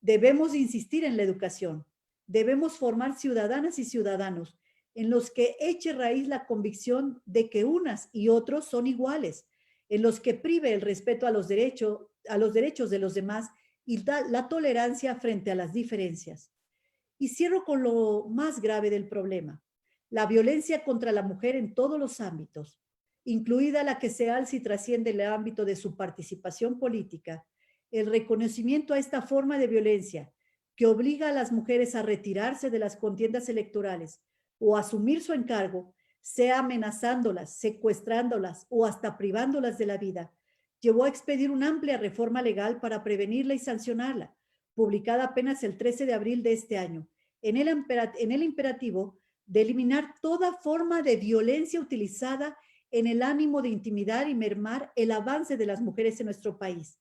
Debemos insistir en la educación. Debemos formar ciudadanas y ciudadanos en los que eche raíz la convicción de que unas y otros son iguales, en los que prive el respeto a los derechos de los demás y la tolerancia frente a las diferencias. Y cierro con lo más grave del problema, la violencia contra la mujer en todos los ámbitos, incluida la que se alza y trasciende el ámbito de su participación política. El reconocimiento a esta forma de violencia que obliga a las mujeres a retirarse de las contiendas electorales o a asumir su encargo, sea amenazándolas, secuestrándolas o hasta privándolas de la vida, llevó a expedir una amplia reforma legal para prevenirla y sancionarla, publicada apenas el 13 de abril de este año, en el imperativo de eliminar toda forma de violencia utilizada en el ánimo de intimidar y mermar el avance de las mujeres en nuestro país.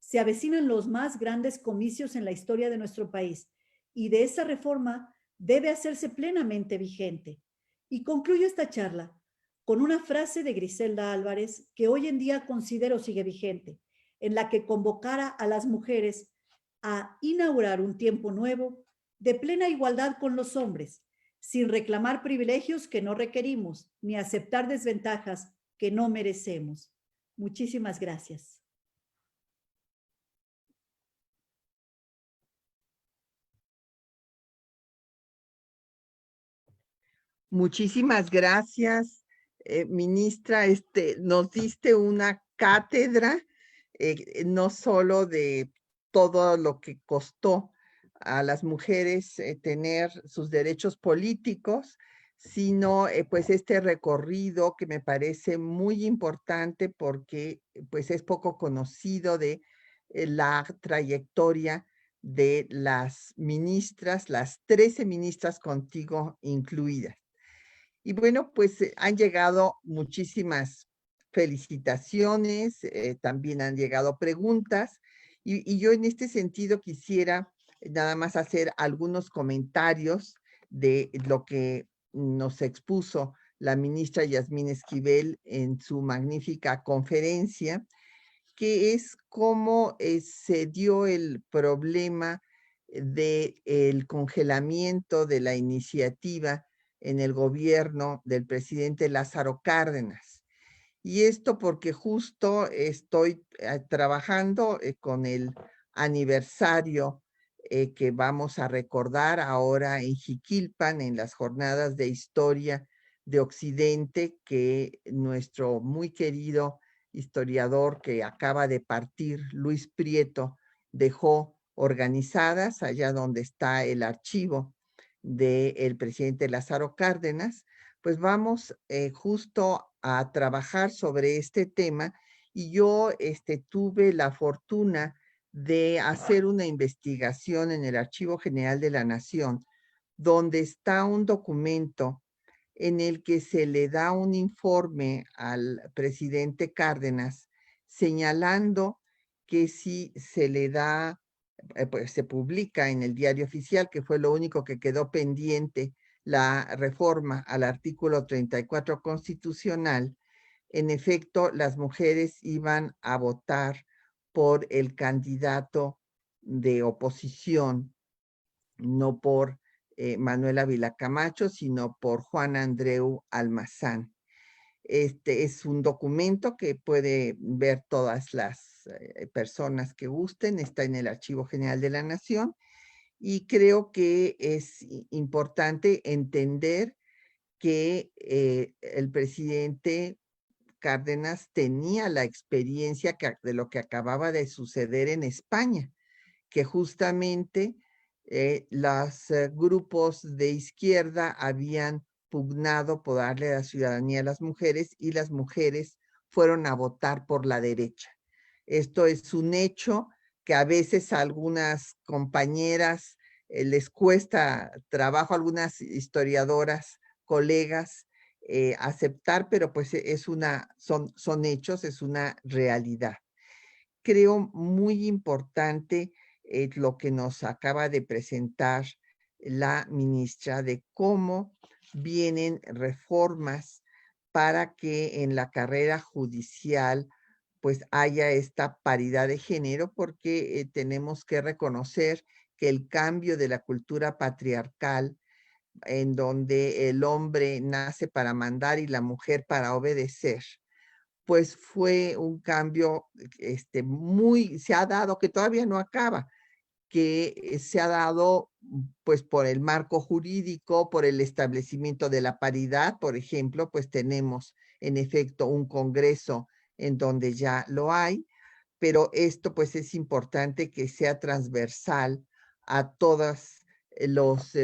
Se avecinan los más grandes comicios en la historia de nuestro país y de esa reforma debe hacerse plenamente vigente. Y concluyo esta charla con una frase de Griselda Álvarez que hoy en día considero sigue vigente, en la que convocara a las mujeres a inaugurar un tiempo nuevo de plena igualdad con los hombres, sin reclamar privilegios que no requerimos, ni aceptar desventajas que no merecemos. Muchísimas gracias. Muchísimas gracias, ministra. Nos diste una cátedra, no solo de todo lo que costó a las mujeres tener sus derechos políticos, sino pues este recorrido que me parece muy importante porque pues es poco conocido de la trayectoria de las ministras, las 13 ministras contigo incluidas. Y bueno, pues han llegado muchísimas felicitaciones, también han llegado preguntas y yo en este sentido quisiera nada más hacer algunos comentarios de lo que nos expuso la ministra Yasmín Esquivel en su magnífica conferencia, que es cómo se dio el problema del congelamiento de la iniciativa en el gobierno del presidente Lázaro Cárdenas. Y esto porque justo estoy trabajando con el aniversario que vamos a recordar ahora en Jiquilpan, en las jornadas de historia de Occidente, que nuestro muy querido historiador que acaba de partir, Luis Prieto, dejó organizadas allá donde está el archivo del presidente Lázaro Cárdenas. Pues vamos justo a trabajar sobre este tema y yo tuve la fortuna de hacer una investigación en el Archivo General de la Nación, donde está un documento en el que se le da un informe al presidente Cárdenas señalando que si se le da, pues se publica en el Diario Oficial, que fue lo único que quedó pendiente, la reforma al artículo 34 constitucional, en efecto, las mujeres iban a votar por el candidato de oposición, no por Manuel Ávila Camacho, sino por Juan Andreu Almazán. Este es un documento que puede ver todas las personas que gusten, está en el Archivo General de la Nación y creo que es importante entender que el presidente Cárdenas tenía la experiencia de lo que acababa de suceder en España, que justamente los grupos de izquierda habían pugnado por darle la ciudadanía a las mujeres y las mujeres fueron a votar por la derecha. Esto es un hecho que a veces algunas compañeras les cuesta trabajo a algunas historiadoras, colegas, aceptar, pero pues son hechos, es una realidad. Creo muy importante lo que nos acaba de presentar la ministra de cómo vienen reformas para que en la carrera judicial pues haya esta paridad de género, porque tenemos que reconocer que el cambio de la cultura patriarcal, en donde el hombre nace para mandar y la mujer para obedecer, pues fue un cambio se ha dado, que todavía no acaba, que se ha dado pues por el marco jurídico, por el establecimiento de la paridad, por ejemplo, pues tenemos en efecto un congreso en donde ya lo hay, pero esto pues es importante que sea transversal a todos los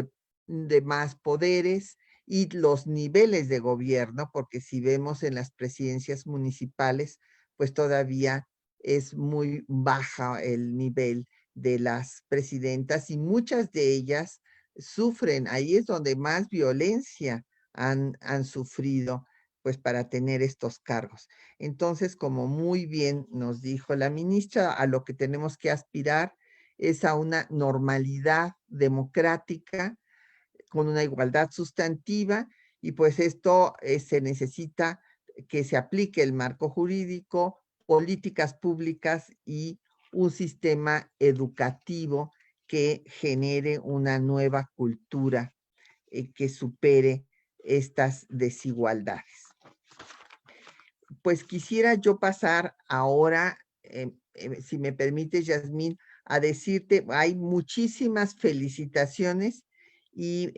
demás poderes y los niveles de gobierno, porque si vemos en las presidencias municipales, pues todavía es muy baja el nivel de las presidentas y muchas de ellas sufren, ahí es donde más violencia han sufrido, pues para tener estos cargos. Entonces, como muy bien nos dijo la ministra, a lo que tenemos que aspirar es a una normalidad democrática con una igualdad sustantiva y pues esto se necesita que se aplique el marco jurídico, políticas públicas y un sistema educativo que genere una nueva cultura que supere estas desigualdades. Pues quisiera yo pasar ahora, si me permites, Yasmín, a decirte, hay muchísimas felicitaciones y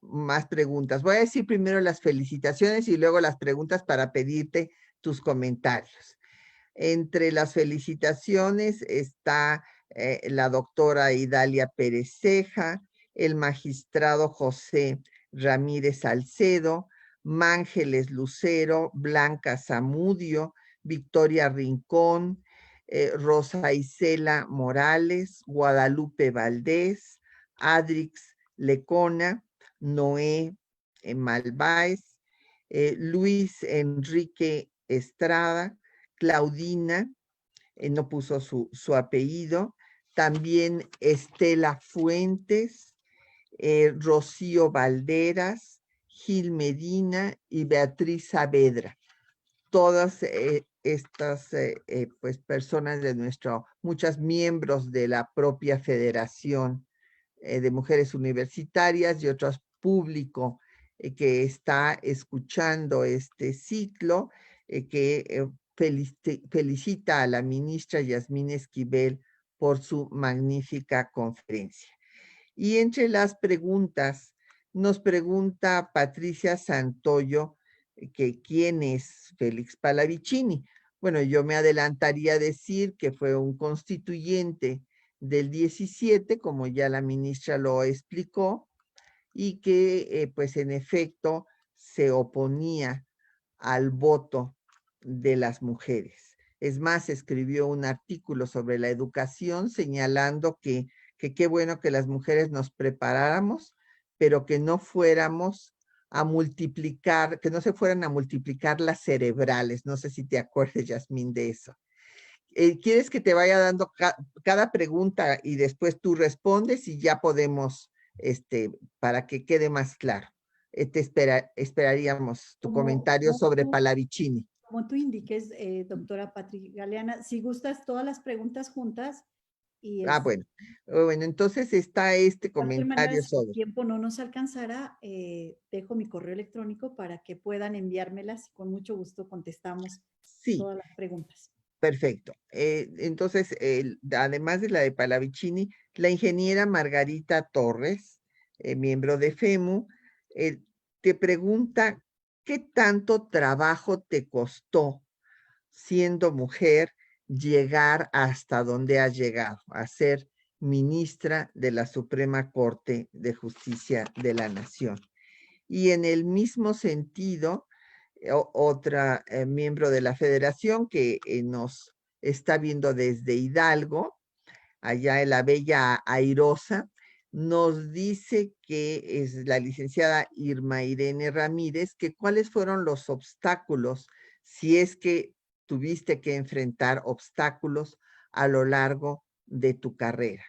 más preguntas. Voy a decir primero las felicitaciones y luego las preguntas para pedirte tus comentarios. Entre las felicitaciones está la doctora Idalia Pérez Ceja, el magistrado José Ramírez Salcedo, Mángeles Lucero, Blanca Zamudio, Victoria Rincón, Rosa Isela Morales, Guadalupe Valdés, Adrix Lecona, Noé Malváez, Luis Enrique Estrada, Claudina, no puso su apellido, también Estela Fuentes, Rocío Valderas, Gil Medina y Beatriz Saavedra. Todas estas pues personas de muchas miembros de la propia Federación de Mujeres Universitarias y otros público que está escuchando este ciclo, que felicita a la ministra Yasmín Esquivel por su magnífica conferencia. Y entre las preguntas, nos pregunta Patricia Santoyo que quién es Félix Pallavicini. Bueno, yo me adelantaría a decir que fue un constituyente del 17, como ya la ministra lo explicó, y que pues en efecto se oponía al voto de las mujeres. Es más, escribió un artículo sobre la educación señalando que qué bueno que las mujeres nos preparáramos, pero que no fuéramos a multiplicar, que no se fueran a multiplicar las cerebrales. No sé si te acuerdas, Yasmín, de eso. ¿Quieres que te vaya dando cada pregunta y después tú respondes y ya podemos, para que quede más claro? Esperaríamos tu comentario sobre Pallavicini. Como tú indiques, doctora Patri Galeana, si gustas todas las preguntas juntas y Bueno. Bueno, entonces está este de cualquier manera, comentario si el sobre. tiempo no nos alcanzara, dejo mi correo electrónico para que puedan enviármelas y con mucho gusto contestamos Sí, todas las preguntas. perfecto. Entonces, además de la de Pallavicini, la ingeniera Margarita Torres, miembro de FEMU, te pregunta, ¿qué tanto trabajo te costó siendo mujer llegar hasta donde has llegado, a ser ministra de la Suprema Corte de Justicia de la Nación? Y en el mismo sentido, otra miembro de la federación que nos está viendo desde Hidalgo, allá en la bella Airosa, nos dice que es la licenciada Irma Irene Ramírez, que cuáles fueron los obstáculos, si es que tuviste que enfrentar obstáculos a lo largo de tu carrera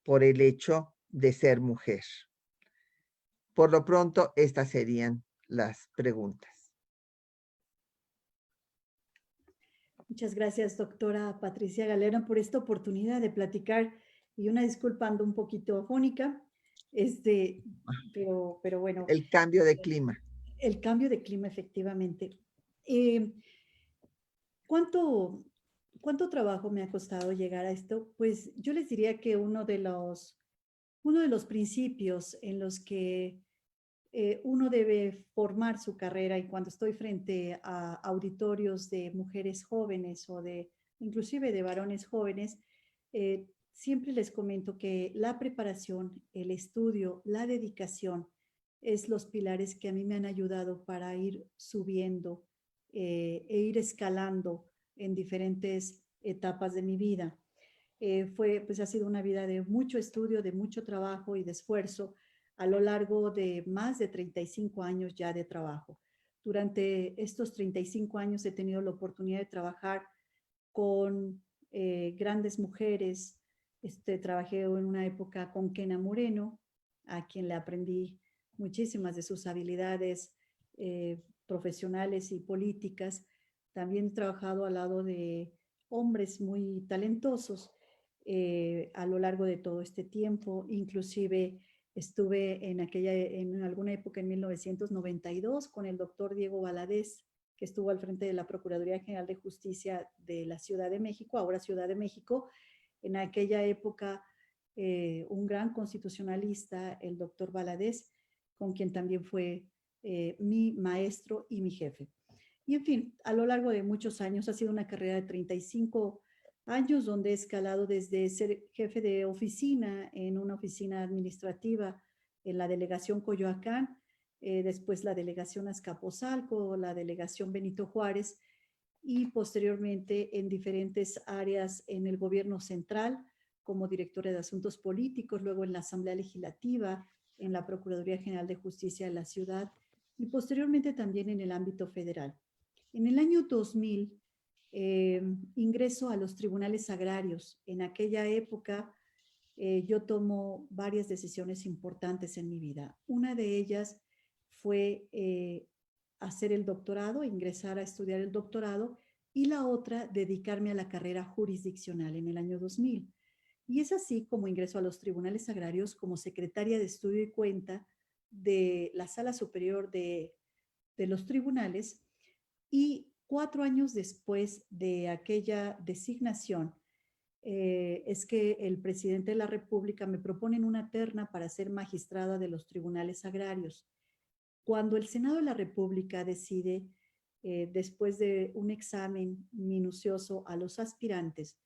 por el hecho de ser mujer. Por lo pronto, estas serían las preguntas. Muchas gracias, doctora Patricia Galera, por esta oportunidad de platicar. Y una disculpa, ando un poquito afónica, pero bueno, El cambio de clima. el cambio de clima, efectivamente. Eh, ¿cuánto, ¿Cuánto trabajo me ha costado llegar a esto? Pues yo les diría que uno de los principios en los que uno debe formar su carrera, y cuando estoy frente a auditorios de mujeres jóvenes o de inclusive de varones jóvenes, siempre les comento que la preparación, el estudio, la dedicación es los pilares que a mí me han ayudado para ir subiendo e ir escalando en diferentes etapas de mi vida. Pues ha sido una vida de mucho estudio, de mucho trabajo y de esfuerzo a lo largo de más de 35 años ya de trabajo. Durante estos 35 años he tenido la oportunidad de trabajar con grandes mujeres. Trabajé en una época con Kena Moreno, a quien le aprendí muchísimas de sus habilidades profesionales y políticas. También he trabajado al lado de hombres muy talentosos a lo largo de todo este tiempo. Inclusive estuve en alguna época en 1992 con el doctor Diego Valadez, que estuvo al frente de la Procuraduría General de Justicia de la Ciudad de México, ahora Ciudad de México. En aquella época, un gran constitucionalista, el doctor Valadez, con quien también fue mi maestro y mi jefe. Y en fin, a lo largo de muchos años, ha sido una carrera de 35 años donde he escalado desde ser jefe de oficina en una oficina administrativa en la delegación Coyoacán, después la delegación Azcapotzalco, la delegación Benito Juárez y posteriormente en diferentes áreas en el gobierno central como directora de asuntos políticos, luego en la Asamblea Legislativa, en la Procuraduría General de Justicia de la ciudad y posteriormente también en el ámbito federal. En el año 2000 ingreso a los tribunales agrarios. En aquella época yo tomo varias decisiones importantes en mi vida. Una de ellas fue hacer el doctorado, ingresar a estudiar el doctorado, y la otra, dedicarme a la carrera jurisdiccional en el año 2000. Y es así como ingreso a los tribunales agrarios como secretaria de estudio y cuenta de la Sala Superior de los Tribunales. Y 4 años después de aquella designación, es que el presidente de la República me propone en una terna para ser magistrada de los tribunales agrarios. Cuando el Senado de la República decide, después de un examen minucioso a los aspirantes,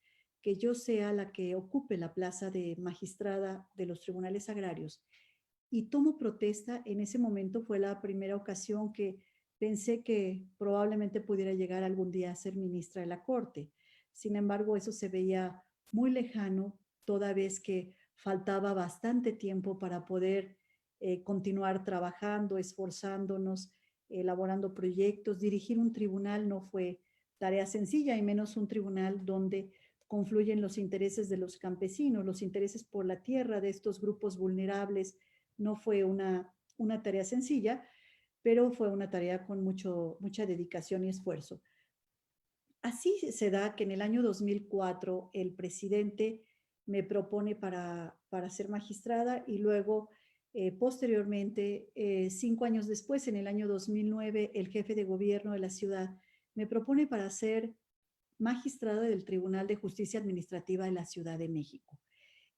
que yo sea la que ocupe la plaza de magistrada de los tribunales agrarios, y tomo protesta, en ese momento fue la primera ocasión que pensé que probablemente pudiera llegar algún día a ser ministra de la Corte. Sin embargo, eso se veía muy lejano, toda vez que faltaba bastante tiempo para poder continuar trabajando, esforzándonos, elaborando proyectos. Dirigir un tribunal no fue tarea sencilla, y menos un tribunal donde confluyen los intereses de los campesinos, los intereses por la tierra de estos grupos vulnerables. No fue una tarea sencilla, pero fue una tarea con mucha dedicación y esfuerzo. Así se da que en el año 2004 el presidente me propone para ser magistrada, y luego, posteriormente, 5 años después, en el año 2009, el jefe de gobierno de la ciudad me propone para ser magistrada del Tribunal de Justicia Administrativa de la Ciudad de México.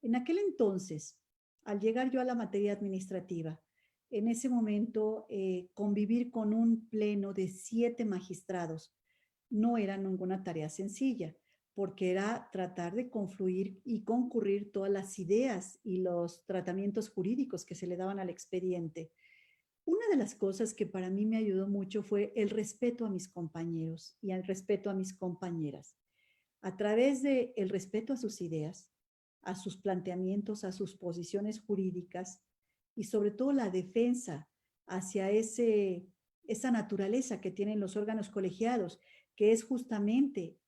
En aquel entonces, al llegar yo a la materia administrativa, en ese momento convivir con un pleno de 7 magistrados no era ninguna tarea sencilla, porque era tratar de confluir y concurrir todas las ideas y los tratamientos jurídicos que se le daban al expediente. Una de las cosas que para mí me ayudó mucho fue el respeto a mis compañeros y el respeto a mis compañeras. A través del respeto a sus ideas, a sus planteamientos, a sus posiciones jurídicas y sobre todo la defensa hacia esa naturaleza que tienen los órganos colegiados, que es justamente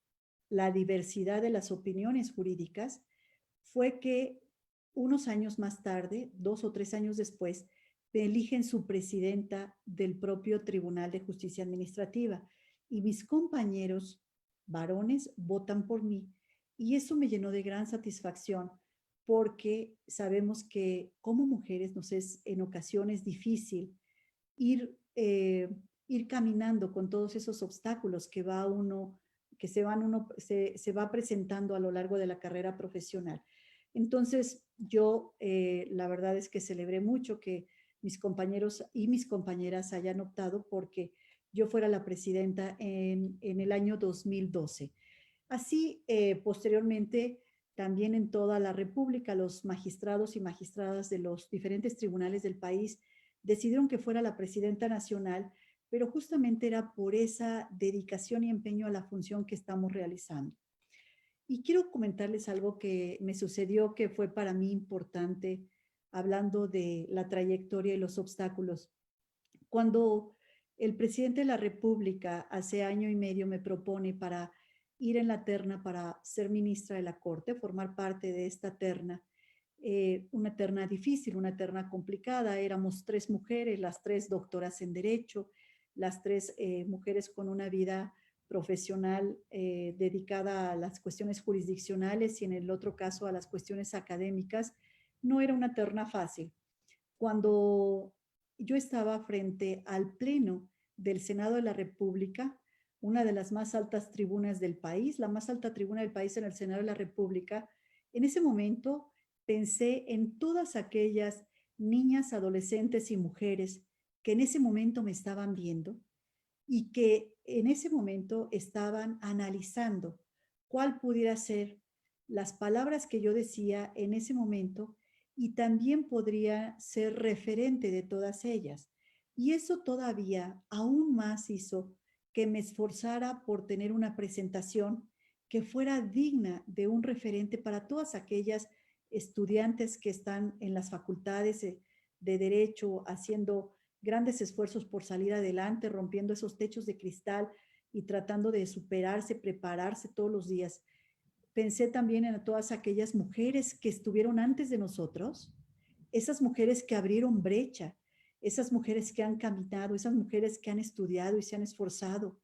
la diversidad de las opiniones jurídicas, fue que unos años más tarde, 2 o 3 años después, me eligen su presidenta del propio Tribunal de Justicia Administrativa y mis compañeros varones votan por mí y eso me llenó de gran satisfacción porque sabemos que como mujeres nos es en ocasiones difícil ir, ir caminando con todos esos obstáculos que va uno, que se va presentando a lo largo de la carrera profesional. Entonces, yo la verdad es que celebré mucho que mis compañeros y mis compañeras hayan optado porque yo fuera la presidenta en el año 2012. Así, posteriormente, también en toda la República, los magistrados y magistradas de los diferentes tribunales del país decidieron que fuera la presidenta nacional, pero justamente era por esa dedicación y empeño a la función que estamos realizando. Y quiero comentarles algo que me sucedió que fue para mí importante, hablando de la trayectoria y los obstáculos. Cuando el presidente de la República hace año y medio me propone para ir en la terna para ser ministra de la Corte, formar parte de esta terna, una terna difícil, una terna complicada. Éramos 3 mujeres, las 3 doctoras en Derecho, las 3 mujeres con una vida profesional dedicada a las cuestiones jurisdiccionales y en el otro caso a las cuestiones académicas. No era una terna fácil. Cuando yo estaba frente al Pleno del Senado de la República, una de las más altas tribunas del país, la más alta tribuna del país en el Senado de la República, en ese momento pensé en todas aquellas niñas, adolescentes y mujeres que en ese momento me estaban viendo y que en ese momento estaban analizando cuál pudiera ser las palabras que yo decía en ese momento y también podría ser referente de todas ellas. Y eso todavía aún más hizo que me esforzara por tener una presentación que fuera digna de un referente para todas aquellas estudiantes que están en las facultades de Derecho haciendo grandes esfuerzos por salir adelante, rompiendo esos techos de cristal y tratando de superarse, prepararse todos los días. Pensé también en todas aquellas mujeres que estuvieron antes de nosotros, esas mujeres que abrieron brecha, esas mujeres que han caminado, esas mujeres que han estudiado y se han esforzado,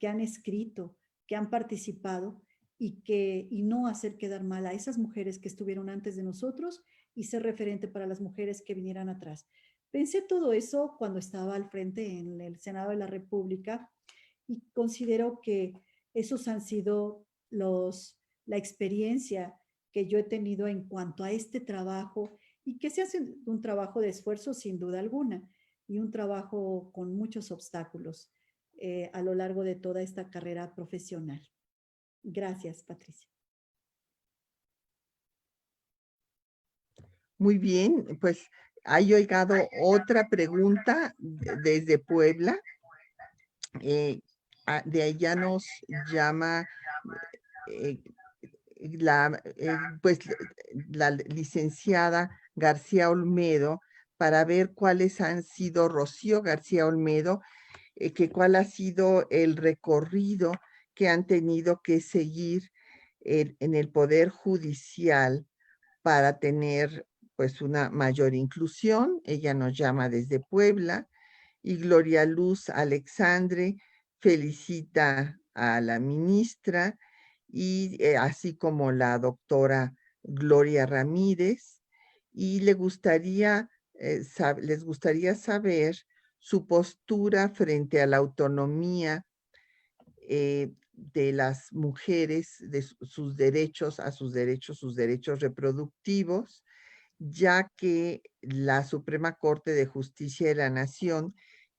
que han escrito, que han participado y no hacer quedar mal a esas mujeres que estuvieron antes de nosotros y ser referente para las mujeres que vinieran atrás. Pensé todo eso cuando estaba al frente en el Senado de la República y considero que esos han sido la experiencia que yo he tenido en cuanto a este trabajo y que se hace un trabajo de esfuerzo sin duda alguna y un trabajo con muchos obstáculos a lo largo de toda esta carrera profesional. Gracias, Patricia. Muy bien, pues ha llegado otra pregunta desde Puebla. De allá nos llama eh, pues, la licenciada García Olmedo para ver cuáles han sido, Rocío García Olmedo, que cuál ha sido el recorrido que han tenido que seguir en el Poder Judicial para tener pues una mayor inclusión. Ella nos llama desde Puebla y Gloria Luz Alexandre felicita a la ministra y así como la doctora Gloria Ramírez y les gustaría saber su postura frente a la autonomía de las mujeres, de sus derechos, sus derechos reproductivos, ya que la Suprema Corte de Justicia de la Nación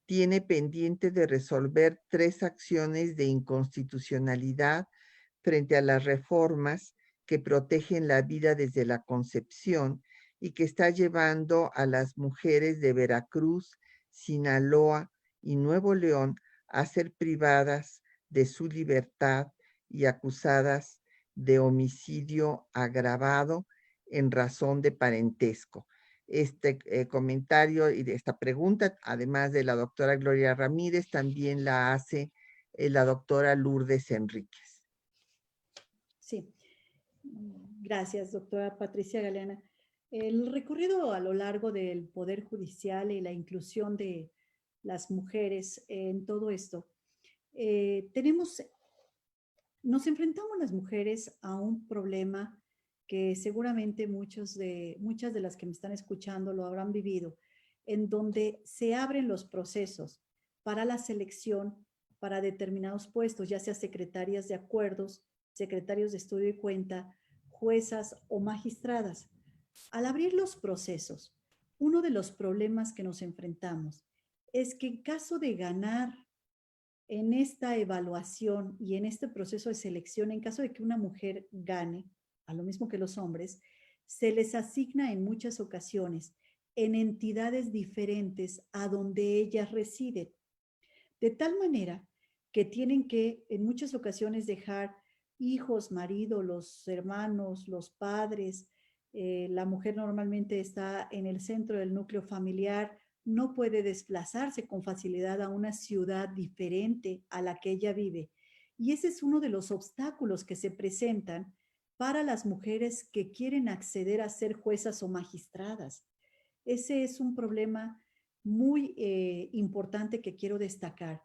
tiene pendiente de resolver 3 acciones de inconstitucionalidad frente a las reformas que protegen la vida desde la concepción y que está llevando a las mujeres de Veracruz, Sinaloa y Nuevo León a ser privadas de su libertad y acusadas de homicidio agravado en razón de parentesco. Este comentario y de esta pregunta, además de la doctora Gloria Ramírez, también la hace la doctora Lourdes Enríquez. Sí, gracias, doctora Patricia Galeana. El recorrido a lo largo del Poder Judicial y la inclusión de las mujeres en todo esto, nos enfrentamos las mujeres a un problema que seguramente muchas de las que me están escuchando lo habrán vivido, en donde se abren los procesos para la selección para determinados puestos, ya sea secretarias de acuerdos, secretarios de estudio y cuenta, juezas o magistradas. Al abrir los procesos, uno de los problemas que nos enfrentamos es que en caso de ganar en esta evaluación y en este proceso de selección, en caso de que una mujer gane, a lo mismo que los hombres, se les asigna en muchas ocasiones en entidades diferentes a donde ellas residen, de tal manera que tienen que en muchas ocasiones dejar hijos, marido, los hermanos, los padres. La mujer normalmente está en el centro del núcleo familiar, no puede desplazarse con facilidad a una ciudad diferente a la que ella vive. Y ese es uno de los obstáculos que se presentan para las mujeres que quieren acceder a ser juezas o magistradas. Ese es un problema muy importante que quiero destacar,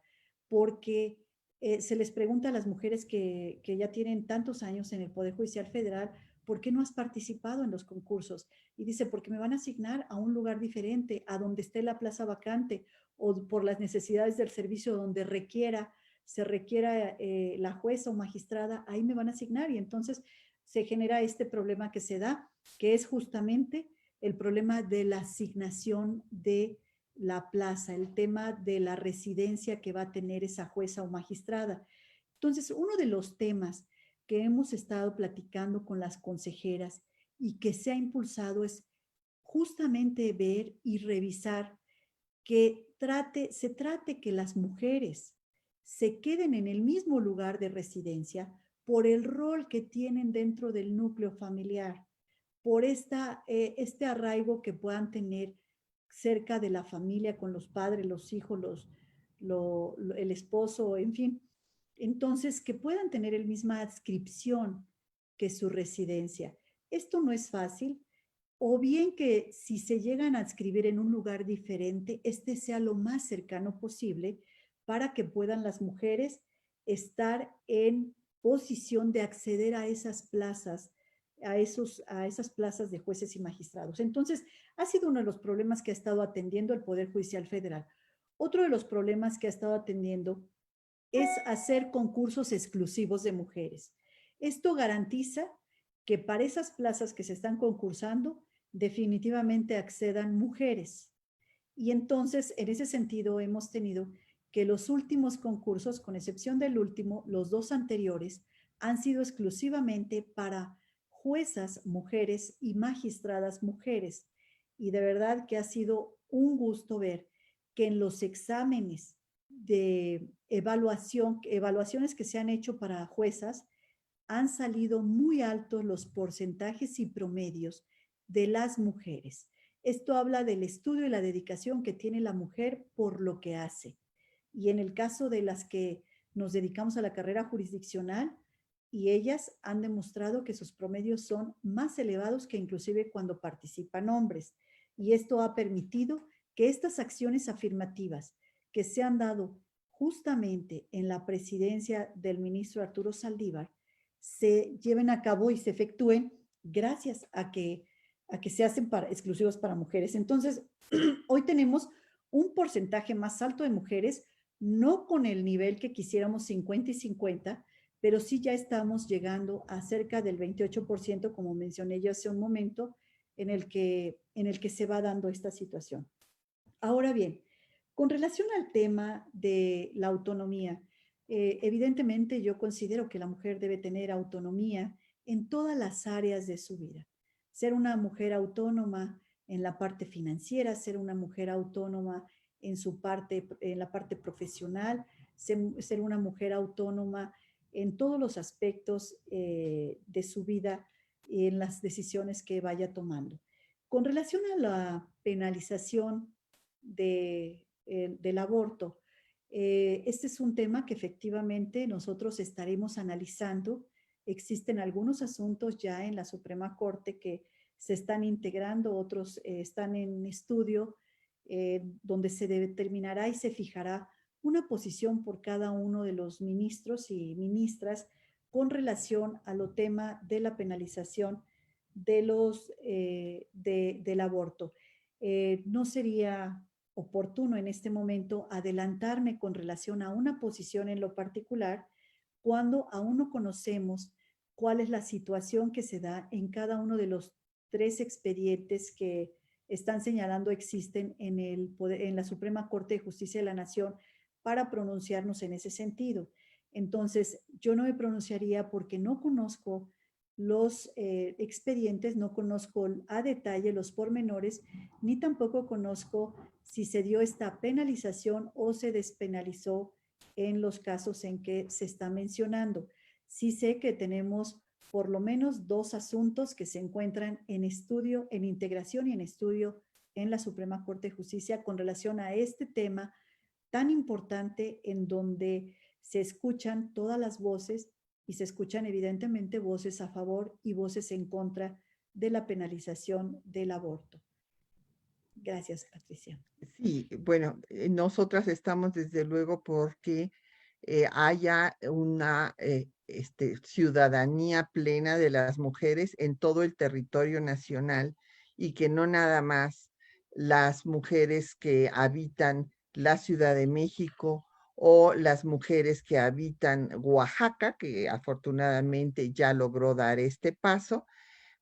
porque se les pregunta a las mujeres que ya tienen tantos años en el Poder Judicial Federal, ¿por qué no has participado en los concursos? Y dice, porque me van a asignar a un lugar diferente, a donde esté la plaza vacante o por las necesidades del servicio donde se requiera la jueza o magistrada, ahí me van a asignar y entonces se genera este problema que se da, que es justamente el problema de la asignación de la plaza, el tema de la residencia que va a tener esa jueza o magistrada. Entonces, uno de los temas que hemos estado platicando con las consejeras y que se ha impulsado es justamente ver y revisar que se trate que las mujeres se queden en el mismo lugar de residencia por el rol que tienen dentro del núcleo familiar, por este arraigo que puedan tener cerca de la familia, con los padres, los hijos, el esposo, en fin. Entonces, que puedan tener el misma adscripción que su residencia. Esto no es fácil, o bien que si se llegan a adscribir en un lugar diferente, este sea lo más cercano posible para que puedan las mujeres estar en posición de acceder a esas plazas, a esas plazas de jueces y magistrados. Entonces, ha sido uno de los problemas que ha estado atendiendo el Poder Judicial Federal. Otro de los problemas que ha estado atendiendo es hacer concursos exclusivos de mujeres. Esto garantiza que para esas plazas que se están concursando, definitivamente accedan mujeres. Y entonces, en ese sentido, hemos tenido que los últimos concursos, con excepción del último, los dos anteriores, han sido exclusivamente para juezas mujeres y magistradas mujeres. Y de verdad que ha sido un gusto ver que en los exámenes de evaluaciones que se han hecho para juezas, han salido muy altos los porcentajes y promedios de las mujeres. Esto habla del estudio y la dedicación que tiene la mujer por lo que hace. Y en el caso de las que nos dedicamos a la carrera jurisdiccional, y ellas han demostrado que sus promedios son más elevados que inclusive cuando participan hombres. Y esto ha permitido que estas acciones afirmativas que se han dado justamente en la presidencia del ministro Arturo Saldívar se lleven a cabo y se efectúen gracias a que se hacen exclusivos para mujeres. Entonces, hoy tenemos un porcentaje más alto de mujeres, no con el nivel que quisiéramos 50 y 50, pero sí ya estamos llegando a cerca del 28%, como mencioné yo hace un momento, en el que se va dando esta situación. Ahora bien, con relación al tema de la autonomía, evidentemente yo considero que la mujer debe tener autonomía en todas las áreas de su vida. Ser una mujer autónoma en la parte financiera, ser una mujer autónoma en la parte profesional, ser una mujer autónoma en todos los aspectos de su vida en las decisiones que vaya tomando. Con relación a la penalización del aborto, este es un tema que efectivamente nosotros estaremos analizando. Existen algunos asuntos ya en la Suprema Corte que se están integrando, otros están en estudio, donde se determinará y se fijará una posición por cada uno de los ministros y ministras con relación a lo tema de la penalización del aborto. No sería oportuno en este momento adelantarme con relación a una posición en lo particular cuando aún no conocemos cuál es la situación que se da en cada uno de los 3 expedientes que están señalando existen en la Suprema Corte de Justicia de la Nación para pronunciarnos en ese sentido. Entonces, yo no me pronunciaría porque no conozco los expedientes, no conozco a detalle los pormenores, ni tampoco conozco si se dio esta penalización o se despenalizó en los casos en que se está mencionando. Sí sé que tenemos por lo menos 2 asuntos que se encuentran en estudio, en integración y en estudio en la Suprema Corte de Justicia con relación a este tema tan importante en donde se escuchan todas las voces y se escuchan evidentemente voces a favor y voces en contra de la penalización del aborto. Gracias, Patricia. Sí, bueno, nosotras estamos desde luego porque haya una ciudadanía plena de las mujeres en todo el territorio nacional y que no nada más las mujeres que habitan la Ciudad de México o las mujeres que habitan Oaxaca, que afortunadamente ya logró dar este paso,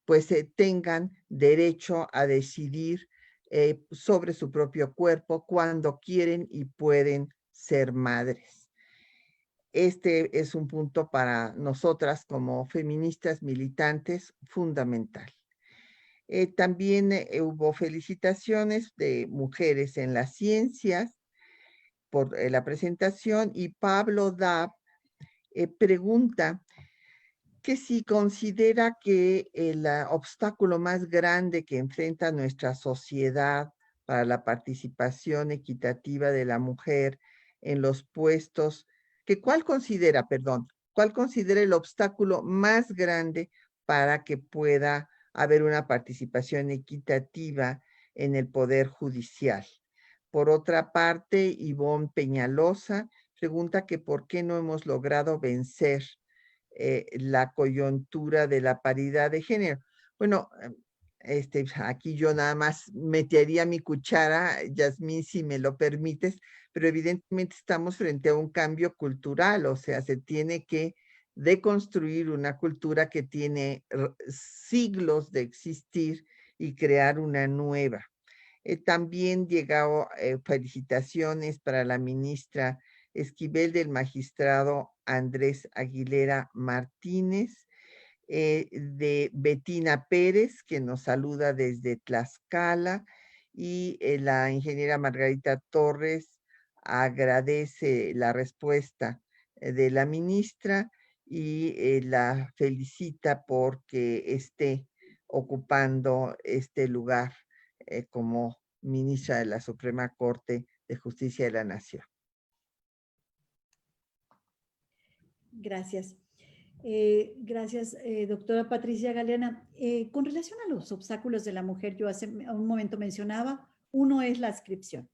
pues tengan derecho a decidir sobre su propio cuerpo cuando quieren y pueden ser madres. Este es un punto para nosotras como feministas militantes fundamental. También hubo felicitaciones de mujeres en las ciencias por la presentación y Pablo Dab pregunta que si considera que el obstáculo más grande que enfrenta nuestra sociedad para la participación equitativa de la mujer en los puestos, cuál considera el obstáculo más grande para que pueda haber una participación equitativa en el Poder Judicial. Por otra parte, Ivonne Peñalosa pregunta que por qué no hemos logrado vencer la coyuntura de la paridad de género. Bueno, aquí yo nada más metería mi cuchara, Yasmín, si me lo permites, pero evidentemente estamos frente a un cambio cultural, o sea, se tiene que deconstruir una cultura que tiene siglos de existir y crear una nueva. También llegado felicitaciones para la ministra Esquivel del magistrado Andrés Aguilera Martínez, de Betina Pérez, que nos saluda desde Tlaxcala, y la ingeniera Margarita Torres agradece la respuesta de la ministra y la felicita porque esté ocupando este lugar como ministra de la Suprema Corte de Justicia de la Nación. Gracias. Gracias, doctora Patricia Galeana. Con relación a los obstáculos de la mujer, yo hace un momento mencionaba, uno es la adscripción.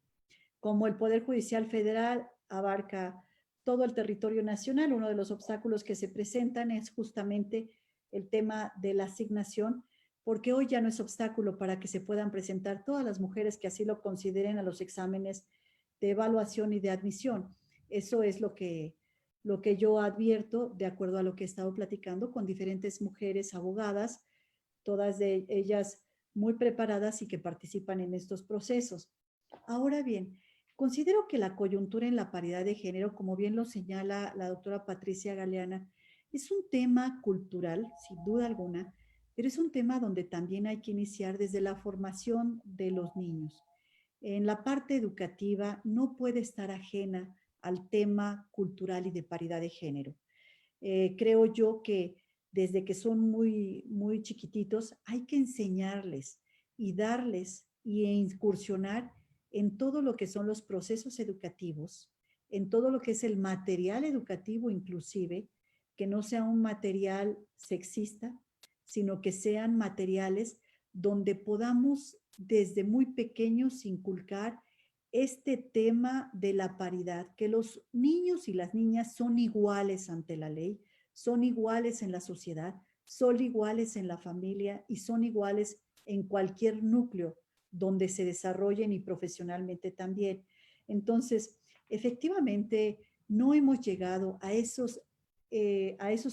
Como el Poder Judicial Federal abarca todo el territorio nacional, uno de los obstáculos que se presentan es justamente el tema de la asignación, porque hoy ya no es obstáculo para que se puedan presentar todas las mujeres que así lo consideren a los exámenes de evaluación y de admisión. Eso es lo que yo advierto de acuerdo a lo que he estado platicando con diferentes mujeres abogadas, todas de ellas muy preparadas y que participan en estos procesos. Ahora bien, considero que la coyuntura en la paridad de género, como bien lo señala la doctora Patricia Galeana, es un tema cultural, sin duda alguna, pero es un tema donde también hay que iniciar desde la formación de los niños. En la parte educativa no puede estar ajena al tema cultural y de paridad de género. Creo yo que desde que son muy chiquititos, hay que enseñarles y darles y incursionar en todo lo que son los procesos educativos, en todo lo que es el material educativo inclusive, que no sea un material sexista, sino que sean materiales donde podamos desde muy pequeños inculcar este tema de la paridad, que los niños y las niñas son iguales ante la ley, son iguales en la sociedad, son iguales en la familia y son iguales en cualquier núcleo donde se desarrollen y profesionalmente también. Entonces, efectivamente, no hemos llegado a esos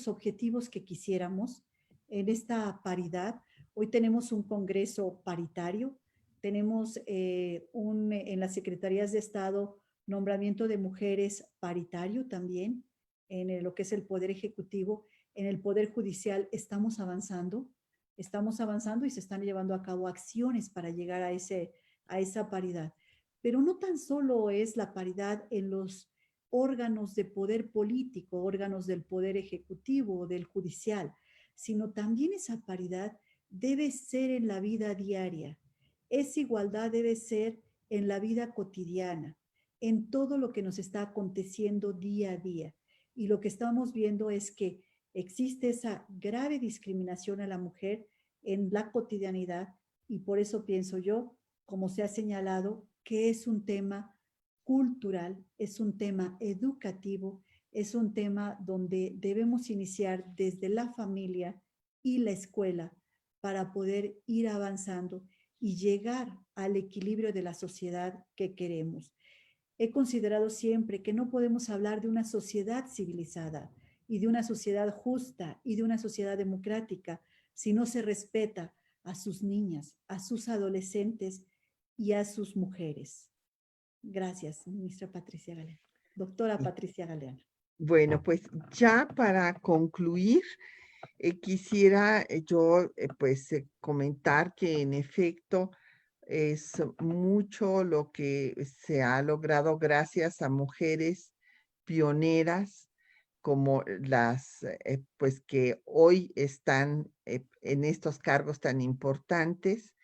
objetivos que quisiéramos en esta paridad. Hoy tenemos un Congreso paritario, tenemos en las Secretarías de Estado nombramiento de mujeres paritario también, en lo que es el Poder Ejecutivo, en el Poder Judicial estamos avanzando y se están llevando a cabo acciones para llegar a esa paridad. Pero no tan solo es la paridad en los órganos de poder político, órganos del poder ejecutivo o del judicial, sino también esa paridad debe ser en la vida diaria. Esa igualdad debe ser en la vida cotidiana, en todo lo que nos está aconteciendo día a día. Y lo que estamos viendo es que existe esa grave discriminación a la mujer en la cotidianidad y por eso pienso yo, como se ha señalado, que es un tema cultural, es un tema educativo, es un tema donde debemos iniciar desde la familia y la escuela para poder ir avanzando y llegar al equilibrio de la sociedad que queremos. He considerado siempre que no podemos hablar de una sociedad civilizada y de una sociedad justa y de una sociedad democrática si no se respeta a sus niñas, a sus adolescentes y a sus mujeres. Gracias, ministra Patricia Galeana. Doctora Patricia Galeana. Bueno, pues ya para concluir, quisiera yo pues comentar que en efecto es mucho lo que se ha logrado gracias a mujeres pioneras como las pues que hoy están en estos cargos tan importantes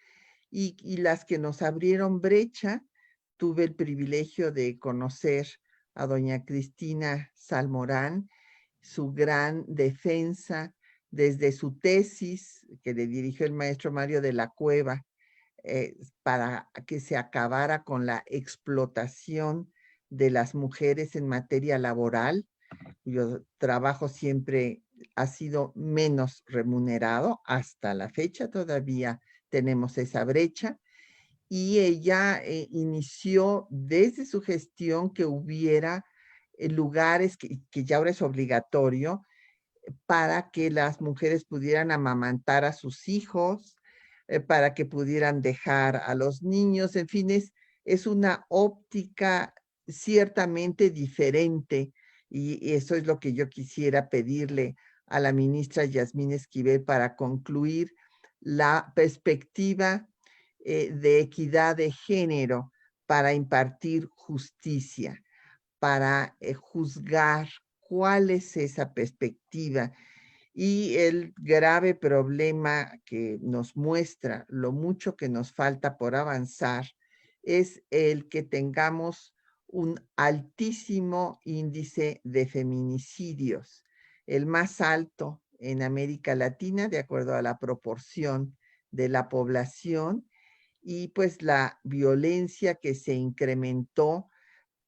y las que nos abrieron brecha. Tuve el privilegio de conocer a doña Cristina Salmorán, su gran defensa desde su tesis que le dirigió el maestro Mario de la Cueva, para que se acabara con la explotación de las mujeres en materia laboral, cuyo trabajo siempre ha sido menos remunerado. Hasta la fecha todavía tenemos esa brecha. Y ella inició desde su gestión que hubiera lugares que ya ahora es obligatorio para que las mujeres pudieran amamantar a sus hijos, para que pudieran dejar a los niños. En fin, es una óptica ciertamente diferente y eso es lo que yo quisiera pedirle a la ministra Yasmín Esquivel para concluir la perspectiva de equidad de género para impartir justicia, para juzgar cuál es esa perspectiva y el grave problema que nos muestra lo mucho que nos falta por avanzar es el que tengamos un altísimo índice de feminicidios, el más alto en América Latina, de acuerdo a la proporción de la población, y pues la violencia que se incrementó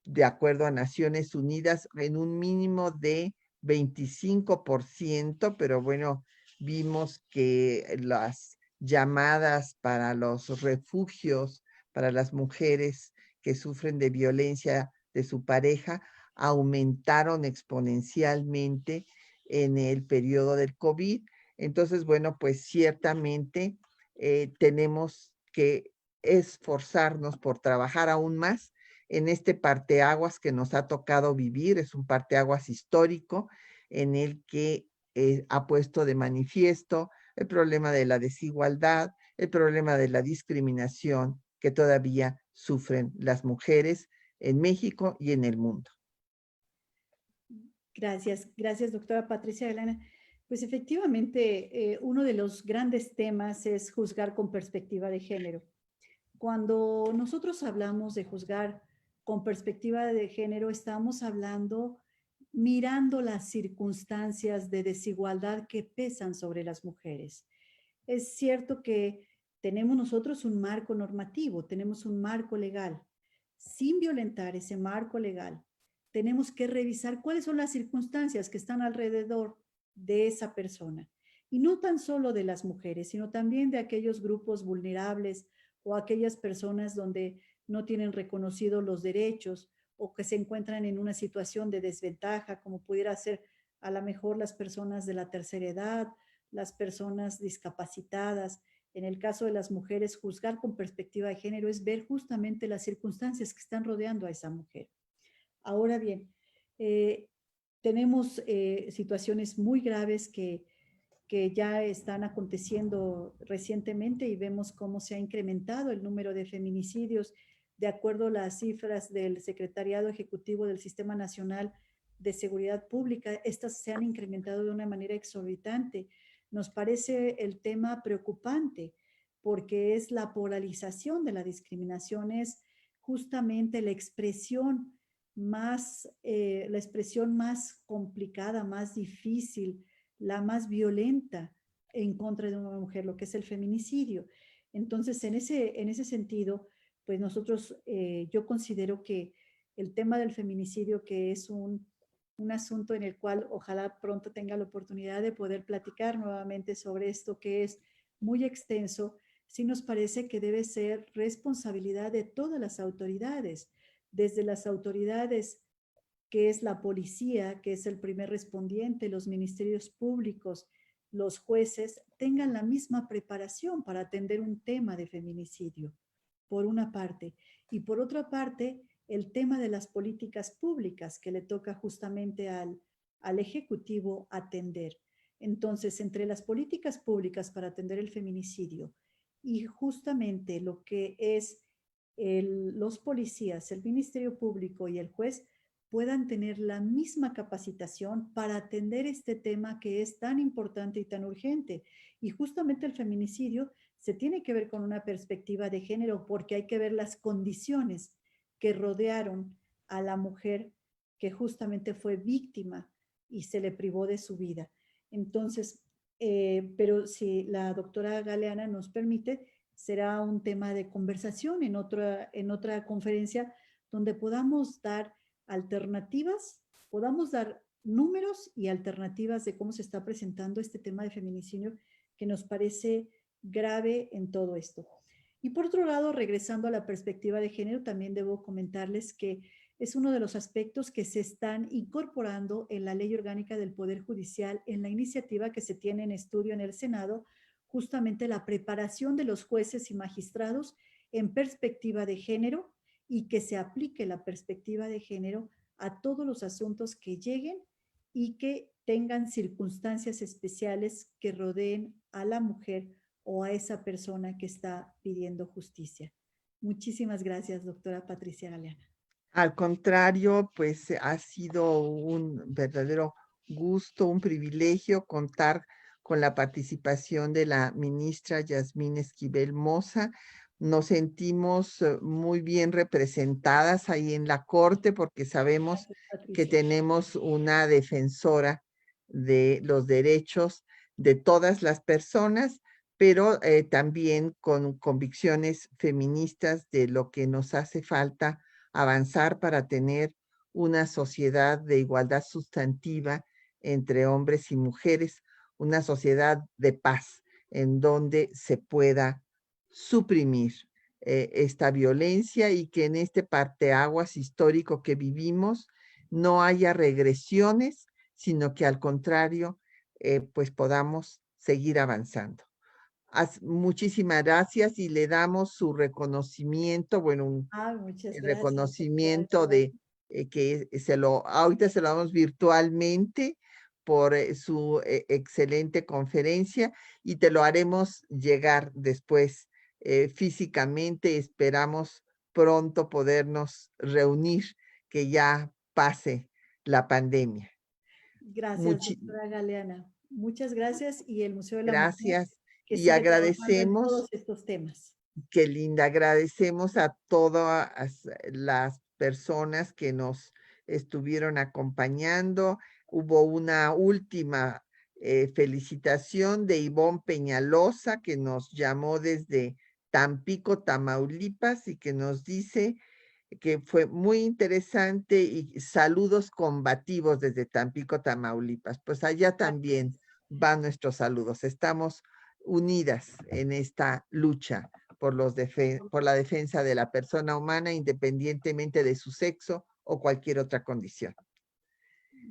de acuerdo a Naciones Unidas en un mínimo de 25%, pero bueno, vimos que las llamadas para los refugios para las mujeres que sufren de violencia de su pareja aumentaron exponencialmente en el periodo del COVID. Entonces, bueno, pues ciertamente tenemos que esforzarnos por trabajar aún más en este parteaguas que nos ha tocado vivir. Es un parteaguas histórico en el que ha puesto de manifiesto el problema de la desigualdad, el problema de la discriminación que todavía sufren las mujeres en México y en el mundo. Gracias, gracias, doctora Patricia Galeana. Pues efectivamente, uno de los grandes temas es juzgar con perspectiva de género. Cuando nosotros hablamos de juzgar con perspectiva de género, estamos hablando mirando las circunstancias de desigualdad que pesan sobre las mujeres. Es cierto que tenemos nosotros un marco normativo, tenemos un marco legal. Sin violentar ese marco legal, tenemos que revisar cuáles son las circunstancias que están alrededor de esa persona. Y no tan solo de las mujeres, sino también de aquellos grupos vulnerables o aquellas personas donde no tienen reconocidos los derechos o que se encuentran en una situación de desventaja, como pudiera ser a lo mejor las personas de la tercera edad, las personas discapacitadas. En el caso de las mujeres, juzgar con perspectiva de género es ver justamente las circunstancias que están rodeando a esa mujer. Ahora bien, eh, tenemos situaciones muy graves que ya están aconteciendo recientemente y vemos cómo se ha incrementado el número de feminicidios. De acuerdo a las cifras del Secretariado Ejecutivo del Sistema Nacional de Seguridad Pública, estas se han incrementado de una manera exorbitante. Nos parece el tema preocupante porque es la polarización de la discriminación, es justamente la expresión más complicada, más difícil, la más violenta en contra de una mujer, lo que es el feminicidio. Entonces, en ese sentido, pues nosotros, yo considero que el tema del feminicidio, que es un asunto en el cual ojalá pronto tenga la oportunidad de poder platicar nuevamente sobre esto, que es muy extenso, sí nos parece que debe ser responsabilidad de todas las autoridades, desde las autoridades que es la policía, que es el primer respondiente, los ministerios públicos, los jueces, tengan la misma preparación para atender un tema de feminicidio, por una parte. Y por otra parte, el tema de las políticas públicas que le toca justamente al Ejecutivo atender. Entonces, entre las políticas públicas para atender el feminicidio y justamente lo que es los policías, el Ministerio Público y el juez, puedan tener la misma capacitación para atender este tema que es tan importante y tan urgente. Y justamente el feminicidio se tiene que ver con una perspectiva de género porque hay que ver las condiciones que rodearon a la mujer que justamente fue víctima y se le privó de su vida. Entonces, pero si la doctora Galeana nos permite, será un tema de conversación en otra conferencia donde podamos dar alternativas, podamos dar números y alternativas de cómo se está presentando este tema de feminicidio que nos parece grave en todo esto. Y por otro lado, regresando a la perspectiva de género, también debo comentarles que es uno de los aspectos que se están incorporando en la Ley Orgánica del Poder Judicial, en la iniciativa que se tiene en estudio en el Senado, justamente la preparación de los jueces y magistrados en perspectiva de género y que se aplique la perspectiva de género a todos los asuntos que lleguen y que tengan circunstancias especiales que rodeen a la mujer o a esa persona que está pidiendo justicia. Muchísimas gracias, doctora Patricia Galeana. Al contrario, pues ha sido un verdadero gusto, un privilegio contar con la participación de la ministra Yasmín Esquivel Moza. Nos sentimos muy bien representadas ahí en la Corte porque sabemos Gracias, que Patricia. tenemos una defensora de los derechos de todas las personas, pero también con convicciones feministas de lo que nos hace falta avanzar para tener una sociedad de igualdad sustantiva entre hombres y mujeres, una sociedad de paz en donde se pueda suprimir esta violencia y que en este parteaguas histórico que vivimos no haya regresiones, sino que al contrario, pues podamos seguir avanzando. Muchísimas gracias y le damos su reconocimiento, bueno, un Muchas gracias, doctora reconocimiento Galeana. de que ahorita se lo damos virtualmente por su excelente conferencia y te lo haremos llegar después físicamente. Esperamos pronto podernos reunir, que ya pase la pandemia. Gracias, Muchi- doctora Galeana. Muchas gracias y el Museo de la Mujer Gracias que y siga trabajando en agradecemos. todos estos temas. Qué linda. Agradecemos a todas las personas que nos estuvieron acompañando. Hubo una última felicitación de Ivonne Peñalosa, que nos llamó desde Tampico, Tamaulipas, y que nos dice que fue muy interesante y saludos combativos desde Tampico, Tamaulipas. Pues allá también Gracias. van nuestros saludos. Estamos unidas en esta lucha por la defensa de la persona humana, independientemente de su sexo o cualquier otra condición.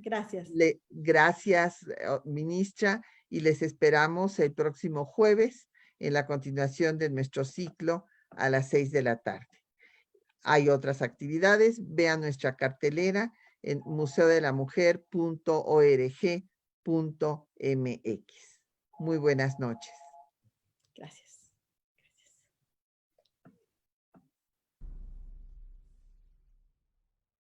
Gracias. Gracias, ministra, y les esperamos el próximo jueves en la continuación de nuestro ciclo a las 6 de la tarde. Hay otras actividades, vean nuestra cartelera en museodelamujer.org.mx. Muy buenas noches.